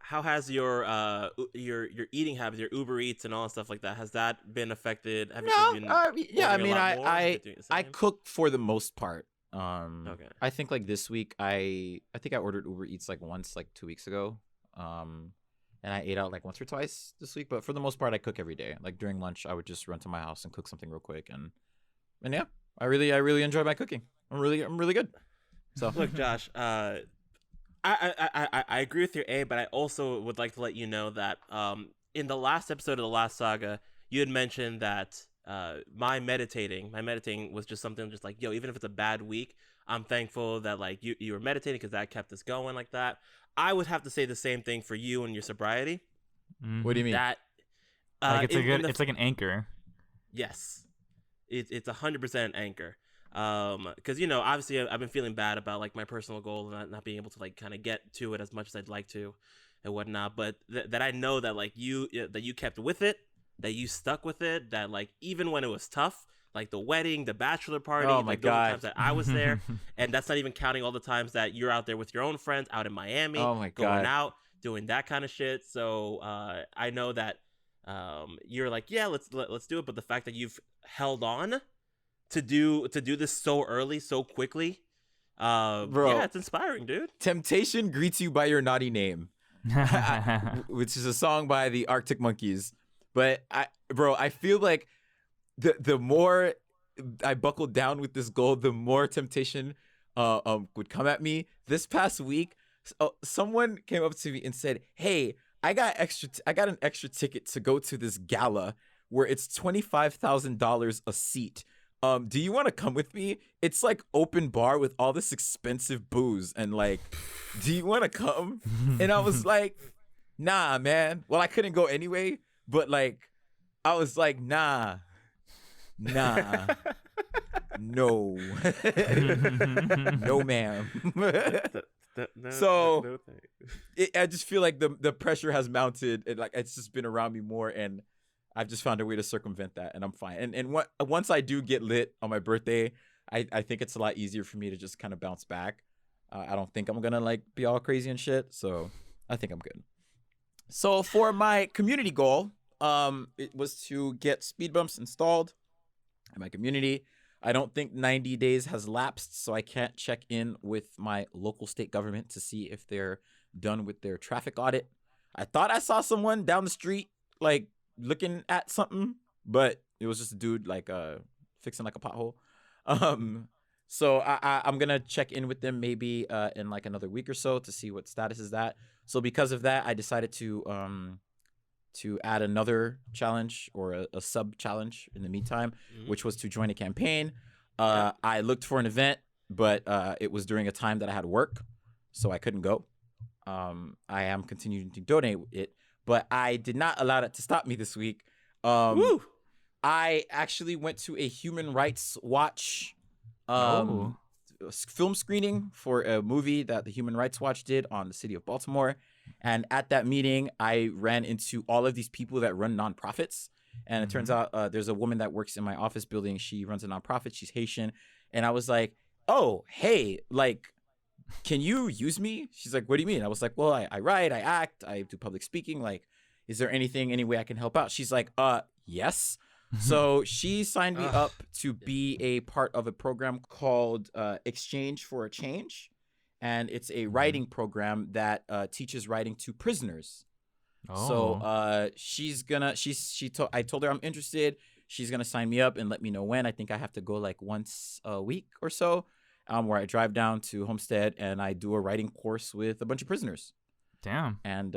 S1: how has your eating habits, your Uber Eats and all that stuff like that, has that been affected? Have you been
S3: yeah, I
S1: ordering
S3: mean,
S1: a lot more? Have you been doing the
S3: I
S1: same?
S3: cook for the most part.
S1: Okay.
S3: I think like this week I think I ordered Uber Eats like once, like 2 weeks ago. And I ate out like once or twice this week, but for the most part I cook every day. Like during lunch I would just run to my house and cook something real quick, and yeah, I really enjoy my cooking. I'm really good. So
S1: Look, Josh, I agree with your A, but I also would like to let you know that in the last episode of the last saga, you had mentioned that my meditating was just something just like, yo, even if it's a bad week, I'm thankful that like you were meditating because that kept us going like that. I would have to say the same thing for you and your sobriety.
S3: what do you mean?
S1: That
S2: like it's like an anchor.
S1: yes, it's 100% an anchor. Because obviously I've been feeling bad about like my personal goal and not being able to like kind of get to it as much as I'd like to and whatnot, but that I know that like you kept with it, that you stuck with it, that like even when it was tough, like the wedding, the bachelor party,
S3: Oh my
S1: like those
S3: God.
S1: times that I was there, and that's not even counting all the times that you're out there with your own friends out in Miami,
S3: Oh my
S1: going
S3: God.
S1: out, doing that kind of shit. So I know that you're like, yeah, let's do it, but the fact that you've held on to do this so early, so quickly,
S3: Bro.
S1: yeah, it's inspiring, dude.
S3: Temptation greets you by your naughty name, which is a song by the Arctic Monkeys. But I feel like the more I buckled down with this goal, the more temptation would come at me. This past week, someone came up to me and said, "Hey, I got an extra ticket to go to this gala where it's $25,000 a seat. Do you want to come with me? It's like open bar with all this expensive booze, and like, do you want to come?" And I was like, "Nah, man." Well, I couldn't go anyway, but like, I was like, nah, no, no, ma'am. So I just feel like the pressure has mounted, and like it's just been around me more, and I've just found a way to circumvent that, and I'm fine. And once I do get lit on my birthday, I think it's a lot easier for me to just kind of bounce back. I don't think I'm gonna like be all crazy and shit, so I think I'm good. So for my community goal, it was to get speed bumps installed in my community. I don't think 90 days has lapsed, so I can't check in with my local state government to see if they're done with their traffic audit. I thought I saw someone down the street, like, looking at something, but it was just a dude, like, fixing, like, a pothole. So I'm going to check in with them maybe in, like, another week or so to see what status is at. So because of that, I decided to add another challenge or a sub challenge in the meantime, which was to join a campaign. I looked for an event, but it was during a time that I had work, so I couldn't go. I am continuing to donate it, but I did not allow that to stop me this week.
S1: Woo!
S3: I actually went to a Human Rights Watch film screening for a movie that the Human Rights Watch did on the city of Baltimore. And at that meeting, I ran into all of these people that run nonprofits. And it turns out there's a woman that works in my office building. She runs a nonprofit. She's Haitian. And I was like, oh, hey, like, can you use me? She's like, what do you mean? I was like, well, I write, I act, I do public speaking. Like, is there any way I can help out? She's like, yes. So she signed me up to be a part of a program called Exchange for a Change. And it's a writing program that teaches writing to prisoners. So I told her I'm interested. She's gonna sign me up and let me know when. I think I have to go like once a week or so, where I drive down to Homestead and I do a writing course with a bunch of prisoners.
S2: Damn.
S3: And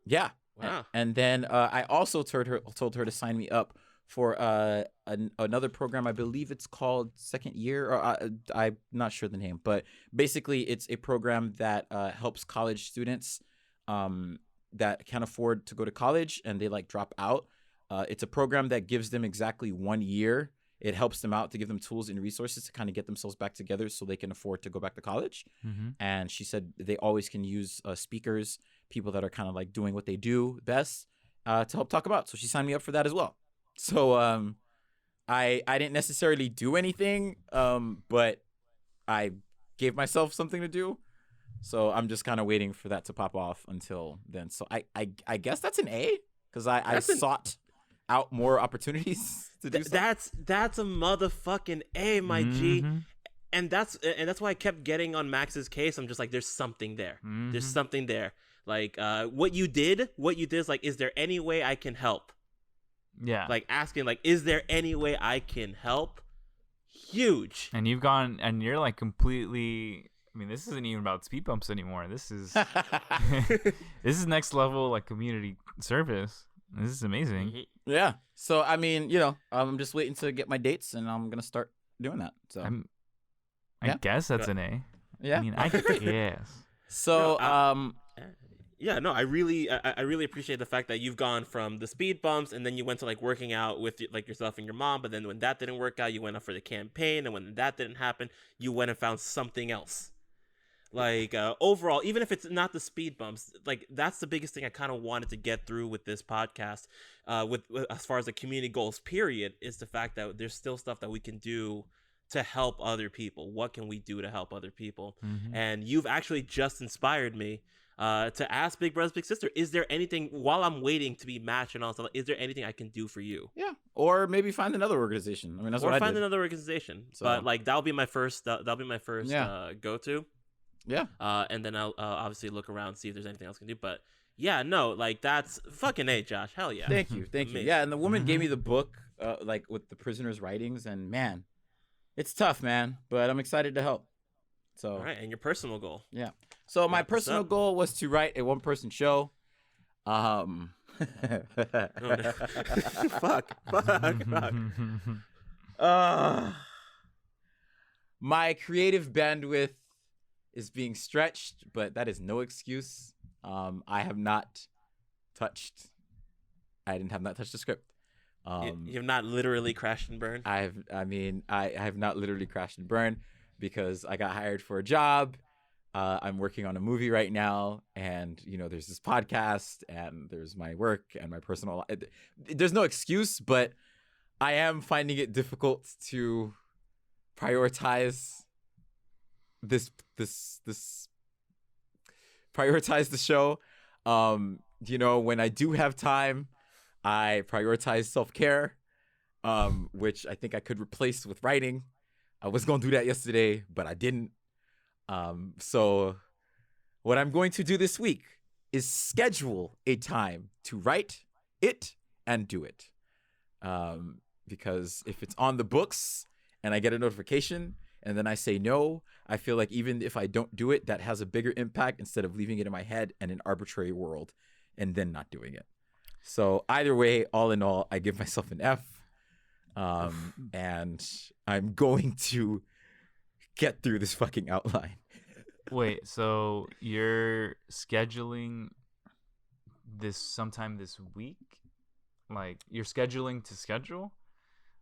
S3: yeah.
S1: Wow.
S3: And then I also told her to sign me up for another program. I believe it's called Second Year, or I'm not sure the name, but basically it's a program that helps college students that can't afford to go to college and they like drop out. It's a program that gives them exactly 1 year. It helps them out to give them tools and resources to kind of get themselves back together so they can afford to go back to college. And she said they always can use speakers, people that are kind of like doing what they do best to help talk about. So she signed me up for that as well. So I didn't necessarily do anything, but I gave myself something to do. So I'm just kind of waiting for that to pop off until then. So I guess that's an A, because I sought out more opportunities to do so.
S1: That's a motherfucking A, my G. And that's why I kept getting on Max's case. I'm just like, there's something there. There's something there. Like what you did is like, is there any way I can help?
S2: Yeah.
S1: Like asking, like, is there any way I can help? Huge.
S2: And you've gone, and you're like completely. I mean, this isn't even about speed bumps anymore. This is this is next level, like, community service. This is amazing.
S3: Yeah. So I mean, I'm just waiting to get my dates, and I'm gonna start doing that. So
S2: I guess that's an A.
S3: Yeah.
S2: I mean, I guess.
S3: So
S1: yeah, no, I really appreciate the fact that you've gone from the speed bumps and then you went to like working out with like yourself and your mom, but then when that didn't work out, you went up for the campaign, and when that didn't happen, you went and found something else. Like overall, even if it's not the speed bumps, like that's the biggest thing I kind of wanted to get through with this podcast, with as far as the community goals, period, is the fact that there's still stuff that we can do to help other people. What can we do to help other people? And you've actually just inspired me to ask Big Brother's Big Sister, is there anything, while I'm waiting to be matched and all stuff, is there anything I can do for you?
S3: Yeah. Or maybe find another organization. I mean, that's what I did.
S1: Or find another organization. So, but like that'll be my first go-to.
S3: Yeah.
S1: And then I'll obviously look around, see if there's anything else I can do. But yeah, no, like that's fucking A, Josh. Hell yeah.
S3: Thank you. Yeah, and the woman gave me the book, like with the prisoners' writings, and man, it's tough, man. But I'm excited to help. So.
S1: All right, and your personal goal.
S3: Yeah. So my personal goal was to write a one-person show.
S1: Oh, no. Fuck.
S3: My creative bandwidth is being stretched, but that is no excuse. I didn't have not touched the script.
S1: You have not literally crashed and burned?
S3: I have not literally crashed and burned because I got hired for a job. I'm working on a movie right now, and there's this podcast, and there's my work and my personal life. There's no excuse, but I am finding it difficult to prioritize prioritize the show. when I do have time, I prioritize self-care, which I think I could replace with writing. I was going to do that yesterday, but I didn't. So what I'm going to do this week is schedule a time to write it and do it. Because if it's on the books and I get a notification and then I say no, I feel like even if I don't do it, that has a bigger impact instead of leaving it in my head and an arbitrary world and then not doing it. So either way, all in all, I give myself an F. And I'm going to get through this fucking outline.
S2: Wait, so you're scheduling this sometime this week? Like, you're scheduling to schedule?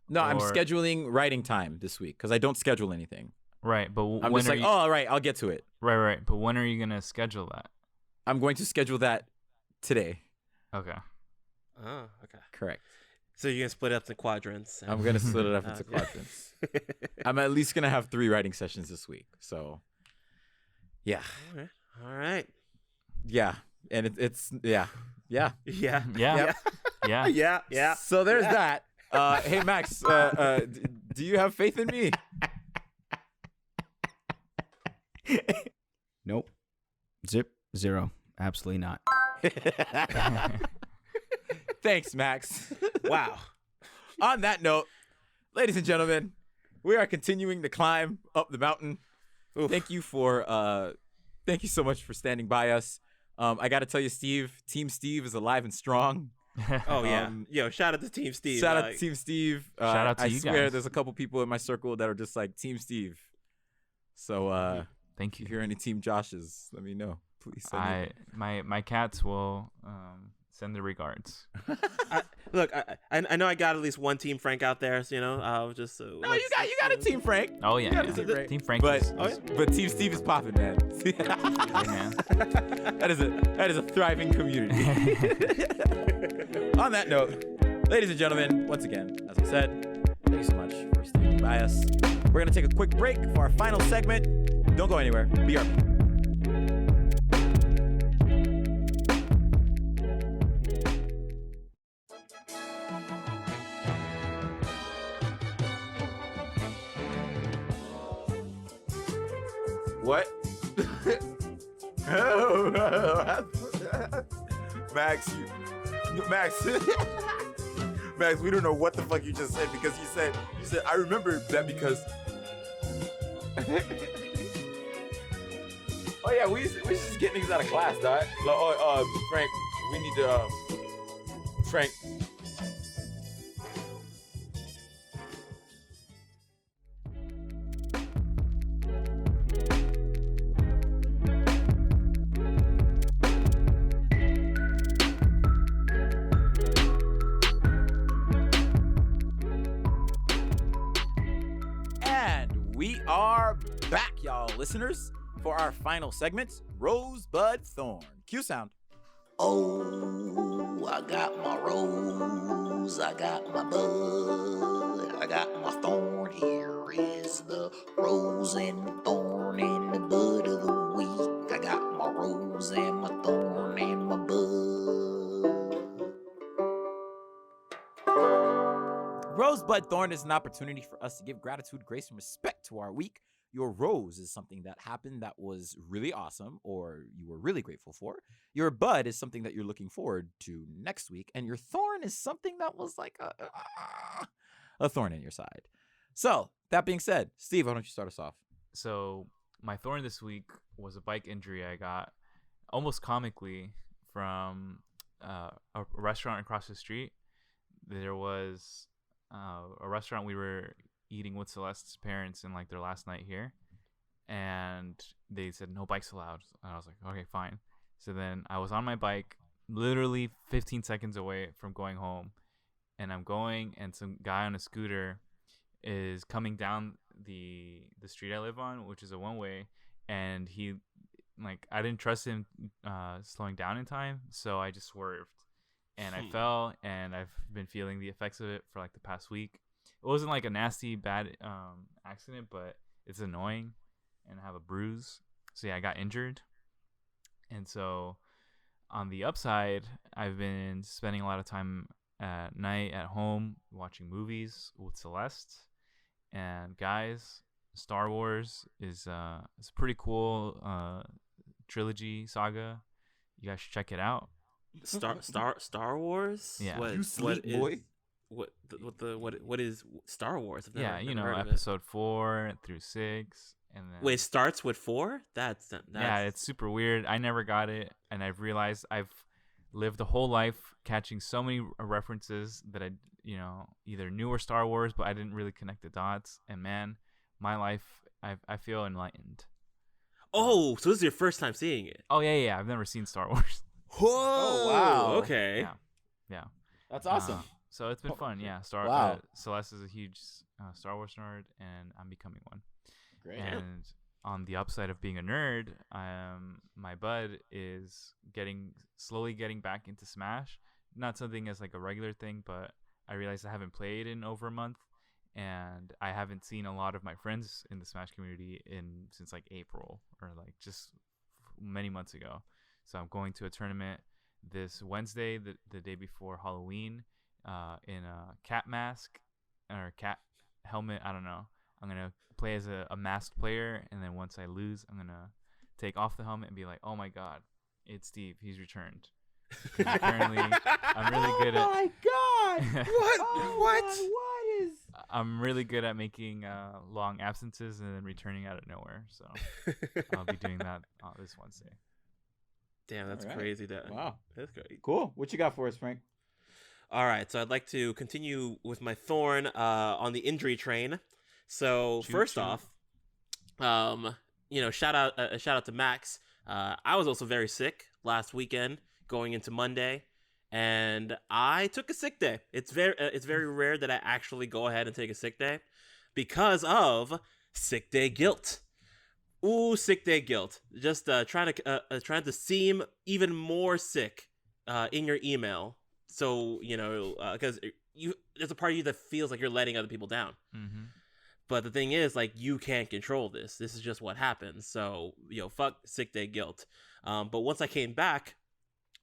S3: No, I'm scheduling writing time this week because I don't schedule anything.
S2: Right, but
S3: I'm just like, oh, all right, I'll get to it.
S2: Right. But when are you going to schedule that?
S3: I'm going to schedule that today.
S2: Okay.
S1: Oh, okay.
S3: Correct.
S1: So you're going to split it up into quadrants.
S3: I'm going to split it up into quadrants. I'm at least going to have 3 writing sessions this week. So, yeah.
S1: All right.
S3: Yeah. And it's yeah.
S1: Yeah.
S3: So there's that. Hey, Max, do you have faith in me?
S6: Nope. Zip. Zero. Absolutely not.
S3: Thanks, Max.
S1: Wow.
S3: On that note, ladies and gentlemen, we are continuing to climb up the mountain.
S1: Oof.
S3: Thank you so much for standing by us. I got to tell you, Steve, Team Steve is alive and strong.
S1: Oh, yeah. Yo, shout out to Team Steve.
S3: Shout out to Team Steve.
S2: Shout out to you
S3: swear
S2: guys.
S3: there's a couple people in my circle that are just like Team Steve. So
S2: thank
S3: if
S2: you.
S3: you hear any Team Joshes, let me know. Please send me.
S2: My cats will send their regards.
S1: I know I got at least one Team Frank out there, so, just so.
S3: No, you got a Team Frank.
S2: Oh yeah,
S3: You got a Team Frank.
S2: Team Frank.
S3: But Team Steve is popping, man.
S2: Hey, man.
S3: That is a thriving community. On that note, ladies and gentlemen, once again, as I said, thank you so much for standing by us. We're gonna take a quick break for our final segment. Don't go anywhere. BRB. What? Max, Max, we don't know what the fuck you just said because you said I remember that because. Oh yeah, we should just get niggas out of class, dog. Frank, we need to Frank. We are back, y'all listeners, for our final segment, Rosebud Thorn. Cue sound.
S9: Oh, I got my rose, I got my bud, I got my thorn. Here is the rose and the thorn and the bud of the week. I got my rose and my thorn and my bud.
S3: Rosebud Thorn is an opportunity for us to give gratitude, grace, and respect to our week. Your rose is something that happened that was really awesome or you were really grateful for. Your bud is something that you're looking forward to next week. And your thorn is something that was like a thorn in your side. So, that being said, Steve, why don't you start us off?
S2: So, my thorn this week was a bike injury I got almost comically from a restaurant across the street. There was a restaurant we were eating with Celeste's parents in like their last night here, and they said no bikes allowed, and I was like, okay, fine. So then I was on my bike literally 15 seconds away from going home, and I'm going, and some guy on a scooter is coming down the street I live on, which is a one-way, and he, like, I didn't trust him slowing down in time, so I just swerved. And I fell, and I've been feeling the effects of it for like the past week. It wasn't like a nasty, bad accident, but it's annoying, and I have a bruise. So yeah, I got injured, and so on the upside, I've been spending a lot of time at night at home watching movies with Celeste. And guys, Star Wars is it's a pretty cool trilogy saga. You guys should check it out.
S1: Star Wars?
S2: Yeah.
S3: You sleep, boy.
S1: What is Star Wars? I've
S2: Yeah,
S1: never heard of it.
S2: episode 4 through 6, and then
S1: Wait, it starts with 4? That's
S2: yeah, it's super weird. I never got it, and I've realized I've lived a whole life catching so many references that I either knew were Star Wars, but I didn't really connect the dots. And man, my life, I feel enlightened.
S1: Oh, so this is your first time seeing it?
S2: Oh yeah, I've never seen Star Wars.
S1: Whoa!
S3: Oh, wow.
S1: Okay.
S2: Yeah.
S3: That's awesome.
S2: So it's been fun. Yeah.
S3: Wow.
S2: Celeste is a huge Star Wars nerd, and I'm becoming one.
S3: Great.
S2: And on the upside of being a nerd, my bud is slowly getting back into Smash. Not something as like a regular thing, but I realized I haven't played in over a month, and I haven't seen a lot of my friends in the Smash community since like April, or like just many months ago. So I'm going to a tournament this Wednesday, the day before Halloween, in a cat mask or cat helmet. I don't know. I'm going to play as a masked player, and then once I lose, I'm going to take off the helmet and be like, oh my God, it's Steve. He's returned. Apparently, I'm really good at...
S3: Oh my God!
S1: What? What?
S3: God, what is...
S2: I'm really good at making long absences and then returning out of nowhere. So I'll be doing that this Wednesday.
S1: Damn, that's
S3: All right.
S1: crazy.
S3: Wow.
S1: That's great.
S3: Cool. What you got for us, Frank?
S1: All right, so I'd like to continue with my thorn on the injury train. So first off, shout out to Max. I was also very sick last weekend, going into Monday, and I took a sick day. It's very rare that I actually go ahead and take a sick day because of sick day guilt. Ooh, sick day guilt. Just trying to seem even more sick in your email. So, because there's a part of you that feels like you're letting other people down.
S2: Mm-hmm.
S1: But the thing is, like, you can't control this. This is just what happens. So, fuck sick day guilt. But once I came back,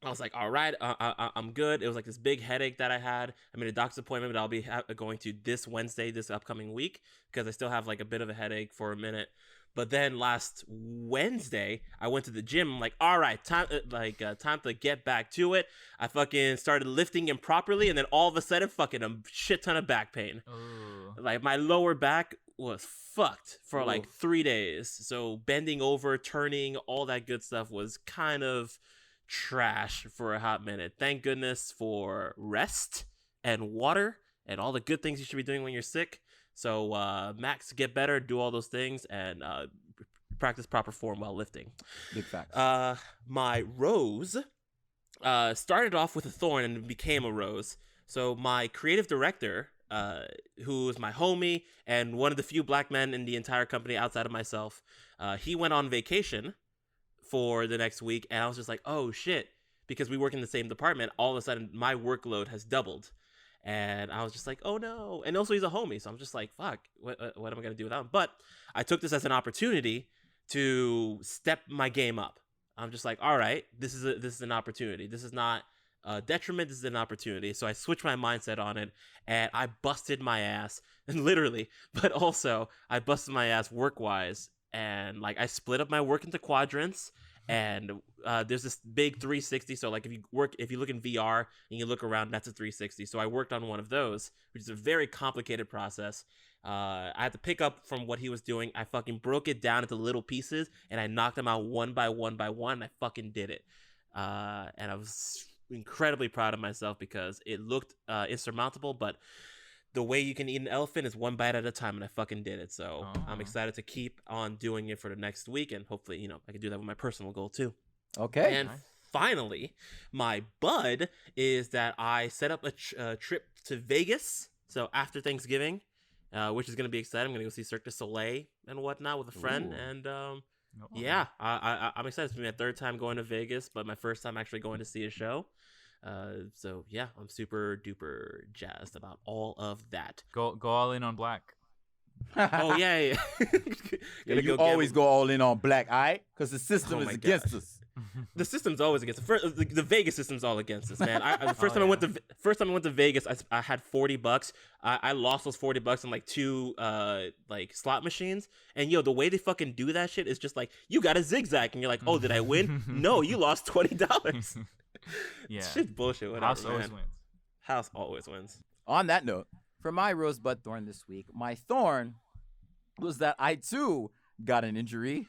S1: I was like, all right, I'm good. It was like this big headache that I had. I made a doctor's appointment that I'll be going to this Wednesday, this upcoming week, because I still have like a bit of a headache for a minute. But then last Wednesday, I went to the gym. I'm like, all right, time to get back to it. I fucking started lifting improperly, and then all of a sudden, fucking a shit ton of back pain.
S2: Ooh.
S1: Like my lower back was fucked for like 3 days. So bending over, turning, all that good stuff was kind of trash for a hot minute. Thank goodness for rest and water and all the good things you should be doing when you're sick. So, Max, get better, do all those things, and practice proper form while lifting.
S3: Big facts.
S1: My rose started off with a thorn and became a rose. So my creative director, who is my homie and one of the few black men in the entire company outside of myself, he went on vacation for the next week, and I was just like, oh, shit, because we work in the same department, all of a sudden my workload has doubled. And I was just like, oh no. And also he's a homie, so I'm just like, fuck, what am I going to do without him? But I took this as an opportunity to step my game up. I'm just like, all right, this is an opportunity. This is not a detriment, this is an opportunity. So I switched my mindset on it, and I busted my ass, and literally, but also I busted my ass work-wise. And like I split up my work into quadrants. And there's this big 360. So like if you look in VR and you look around, that's a 360. So I worked on one of those, which is a very complicated process. I had to pick up from what he was doing. I fucking broke it down into little pieces, and I knocked them out one by one by one. And I fucking did it. And I was incredibly proud of myself because it looked insurmountable, but the way you can eat an elephant is one bite at a time, and I fucking did it. So I'm excited to keep on doing it for the next week, and hopefully, I can do that with my personal goal too.
S3: Okay.
S1: And finally, my bud is that I set up a trip to Vegas. So after Thanksgiving, which is going to be exciting. I'm going to go see Cirque du Soleil and whatnot with a friend.
S3: Ooh.
S1: And yeah, I'm excited. It's going to be my third time going to Vegas, but my first time actually going to see a show. So yeah, I'm super duper jazzed about all of that.
S2: Go all in on black.
S1: Oh yeah.
S3: Yeah, you always go all in on black, all right? Because the system
S1: Oh
S3: is
S1: my
S3: against
S1: gosh.
S3: us.
S1: the system's always against it. The Vegas system's all against us, man. The first time I went to Vegas, I had $40. I lost those $40 in like 2 like slot machines, and the way they fucking do that shit is just like you got a zigzag, and you're like, oh, did I win? No, you lost $20.
S2: Yeah,
S1: shit's bullshit. Whatever,
S2: House
S1: man.
S2: always wins.
S1: House always wins.
S3: On that note, for my rosebud thorn this week, my thorn was that I too got an injury,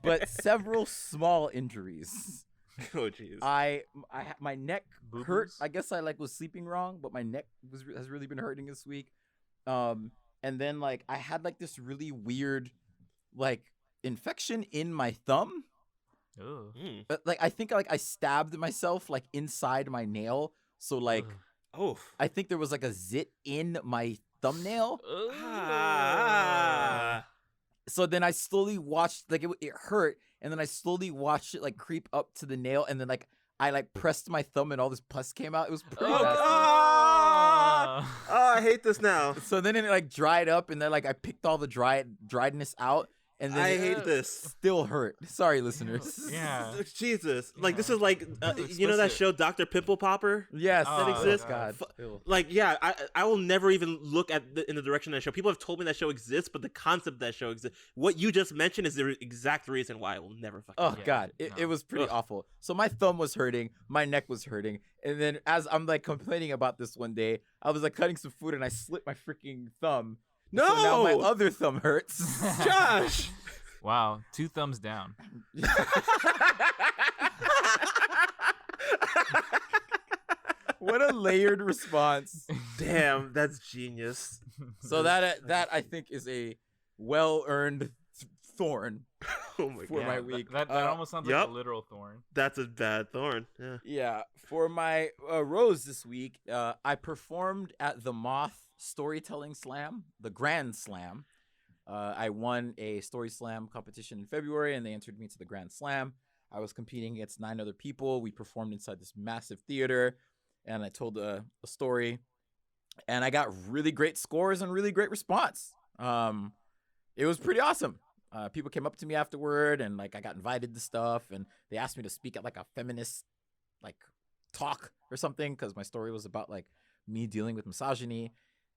S3: but several small injuries.
S1: Oh jeez.
S3: My neck hurt. I guess I was sleeping wrong, but my neck has really been hurting this week. And then I had this really weird infection in my thumb.
S2: Oh.
S3: I think I stabbed myself inside my nail. So
S1: oh,
S3: I think there was a zit in my thumbnail. So then I slowly watched it hurt, and then I slowly watched it creep up to the nail, and then I pressed my thumb and all this pus came out. It was pretty nasty.
S1: Oh, I hate this now.
S3: So then it dried up, and then I picked all the driedness out, and then
S1: I hate this.
S3: Still hurt. Sorry, listeners.
S2: Yeah.
S1: Jesus. This is that show Dr. Pimple Popper?
S3: Yes,
S1: that
S3: oh,
S1: exists.
S3: God.
S1: I will never even look in the direction of that show. People have told me that show exists, but the concept of that show exists. What you just mentioned is the exact reason why I will never fucking.
S3: Oh God, it was pretty awful. So my thumb was hurting, my neck was hurting, and then as I'm complaining about this one day, I was cutting some food and I slit my freaking thumb.
S1: No,
S3: so now my other thumb hurts.
S1: Josh.
S2: Wow, 2 thumbs down.
S3: What a layered response.
S1: Damn, that's genius.
S3: So that I think is a well-earned thorn for my week.
S2: That almost sounds like a literal thorn.
S1: That's a bad thorn. Yeah.
S3: Yeah. For my rose this week, I performed at the Moth Storytelling Slam, the Grand Slam. I won a story slam competition in February, and they entered me to the Grand Slam. I was competing against 9 other people. We performed inside this massive theater, and I told a story, and I got really great scores and really great response. It was pretty awesome. People came up to me afterward, and I got invited to stuff, and they asked me to speak at a feminist talk or something because my story was about me dealing with misogyny.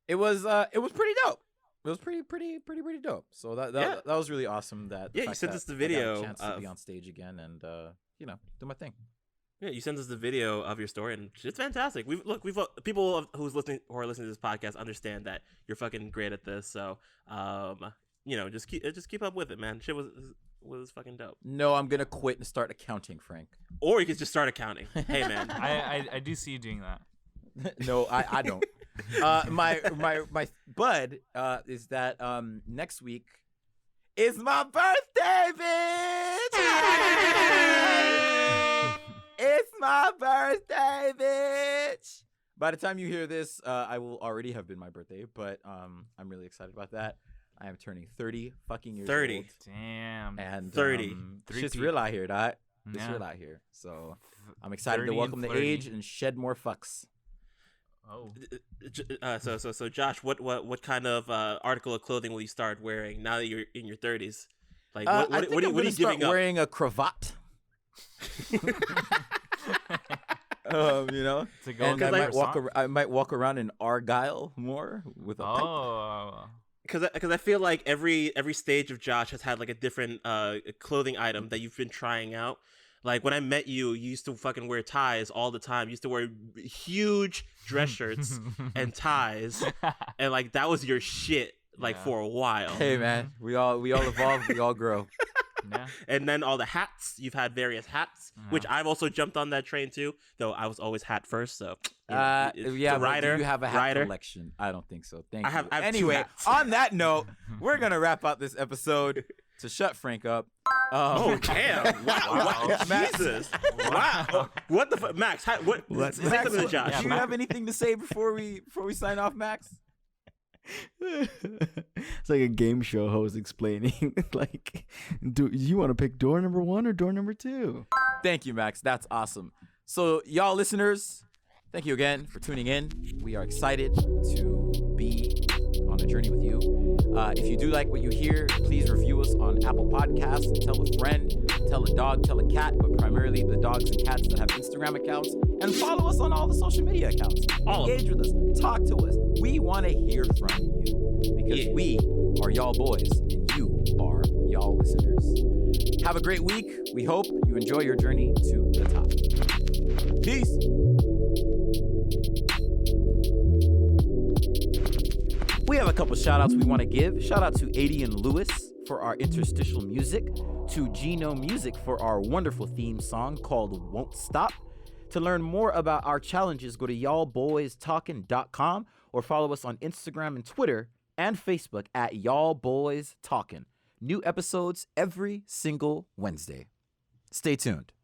S3: It was pretty dope. It was pretty dope. So that was really awesome.
S1: You sent us the video.
S3: I got a chance to be on stage again and do my thing.
S1: Yeah, you sent us the video of your story, and it's fantastic. We've people who are listening to this podcast understand that you're fucking great at this. So just keep up with it, man. Shit was fucking dope.
S3: No, I'm gonna quit and start accounting, Frank.
S1: Or you could just start accounting. Hey, man.
S2: I do see you doing that.
S3: No, I don't. My bud is that next week is my birthday, bitch. It's my birthday, bitch. By the time you hear this, I will already have been my birthday, but I'm really excited about that. I am turning 30 fucking years
S1: 30.
S3: old.
S2: Damn.
S3: And
S1: 30.
S3: Shit's real out here, dog. It's real out here. So I'm excited to welcome the age and shed more fucks.
S2: Oh.
S1: So Josh, what kind of article of clothing will you start wearing now that you're in your 30s? What are you giving up?
S3: Wearing a cravat. And I might walk around in Argyle more with a pipe.
S1: Because I feel like every stage of Josh has had a different clothing item that you've been trying out. When I met you, you used to fucking wear ties all the time. You used to wear huge dress shirts and ties, and that was your shit for a while.
S3: Hey man, we all evolve, we all grow.
S2: Yeah.
S1: And then all the hats. You've had various hats, which I've also jumped on that train too. Though I was always hat first, so
S3: Rider.
S1: Do
S3: you have a hat collection? I don't think so. Thank you. Anyway, on that note, we're gonna wrap up this episode to shut Frank up.
S1: Oh damn! Wow! Jesus! Wow! What the fuck, Max? Say something to Josh.
S3: Do you have anything to say before we sign off, Max?
S6: It's like a game show host explaining do you want to pick door number 1 or door number 2?
S3: Thank you, Max. That's awesome. So y'all listeners, thank you again for tuning in. We are excited to be on a journey with you. If you do like what you hear, please review us on Apple Podcasts and tell a friend, tell a dog, tell a cat, but primarily the dogs and cats that have Instagram accounts. And follow us on all the social media accounts. Engage with us. Talk to us. We want to hear from you because we are y'all boys and you are y'all listeners. Have a great week. We hope you enjoy your journey to the top. Peace. We have a couple shout outs we want to give. Shout out to Adi and Lewis for our interstitial music, to Geno Music for our wonderful theme song called Won't Stop. To learn more about our challenges, go to y'allboystalkin.com or follow us on Instagram and Twitter and Facebook at y'allboystalkin. New episodes every single Wednesday. Stay tuned.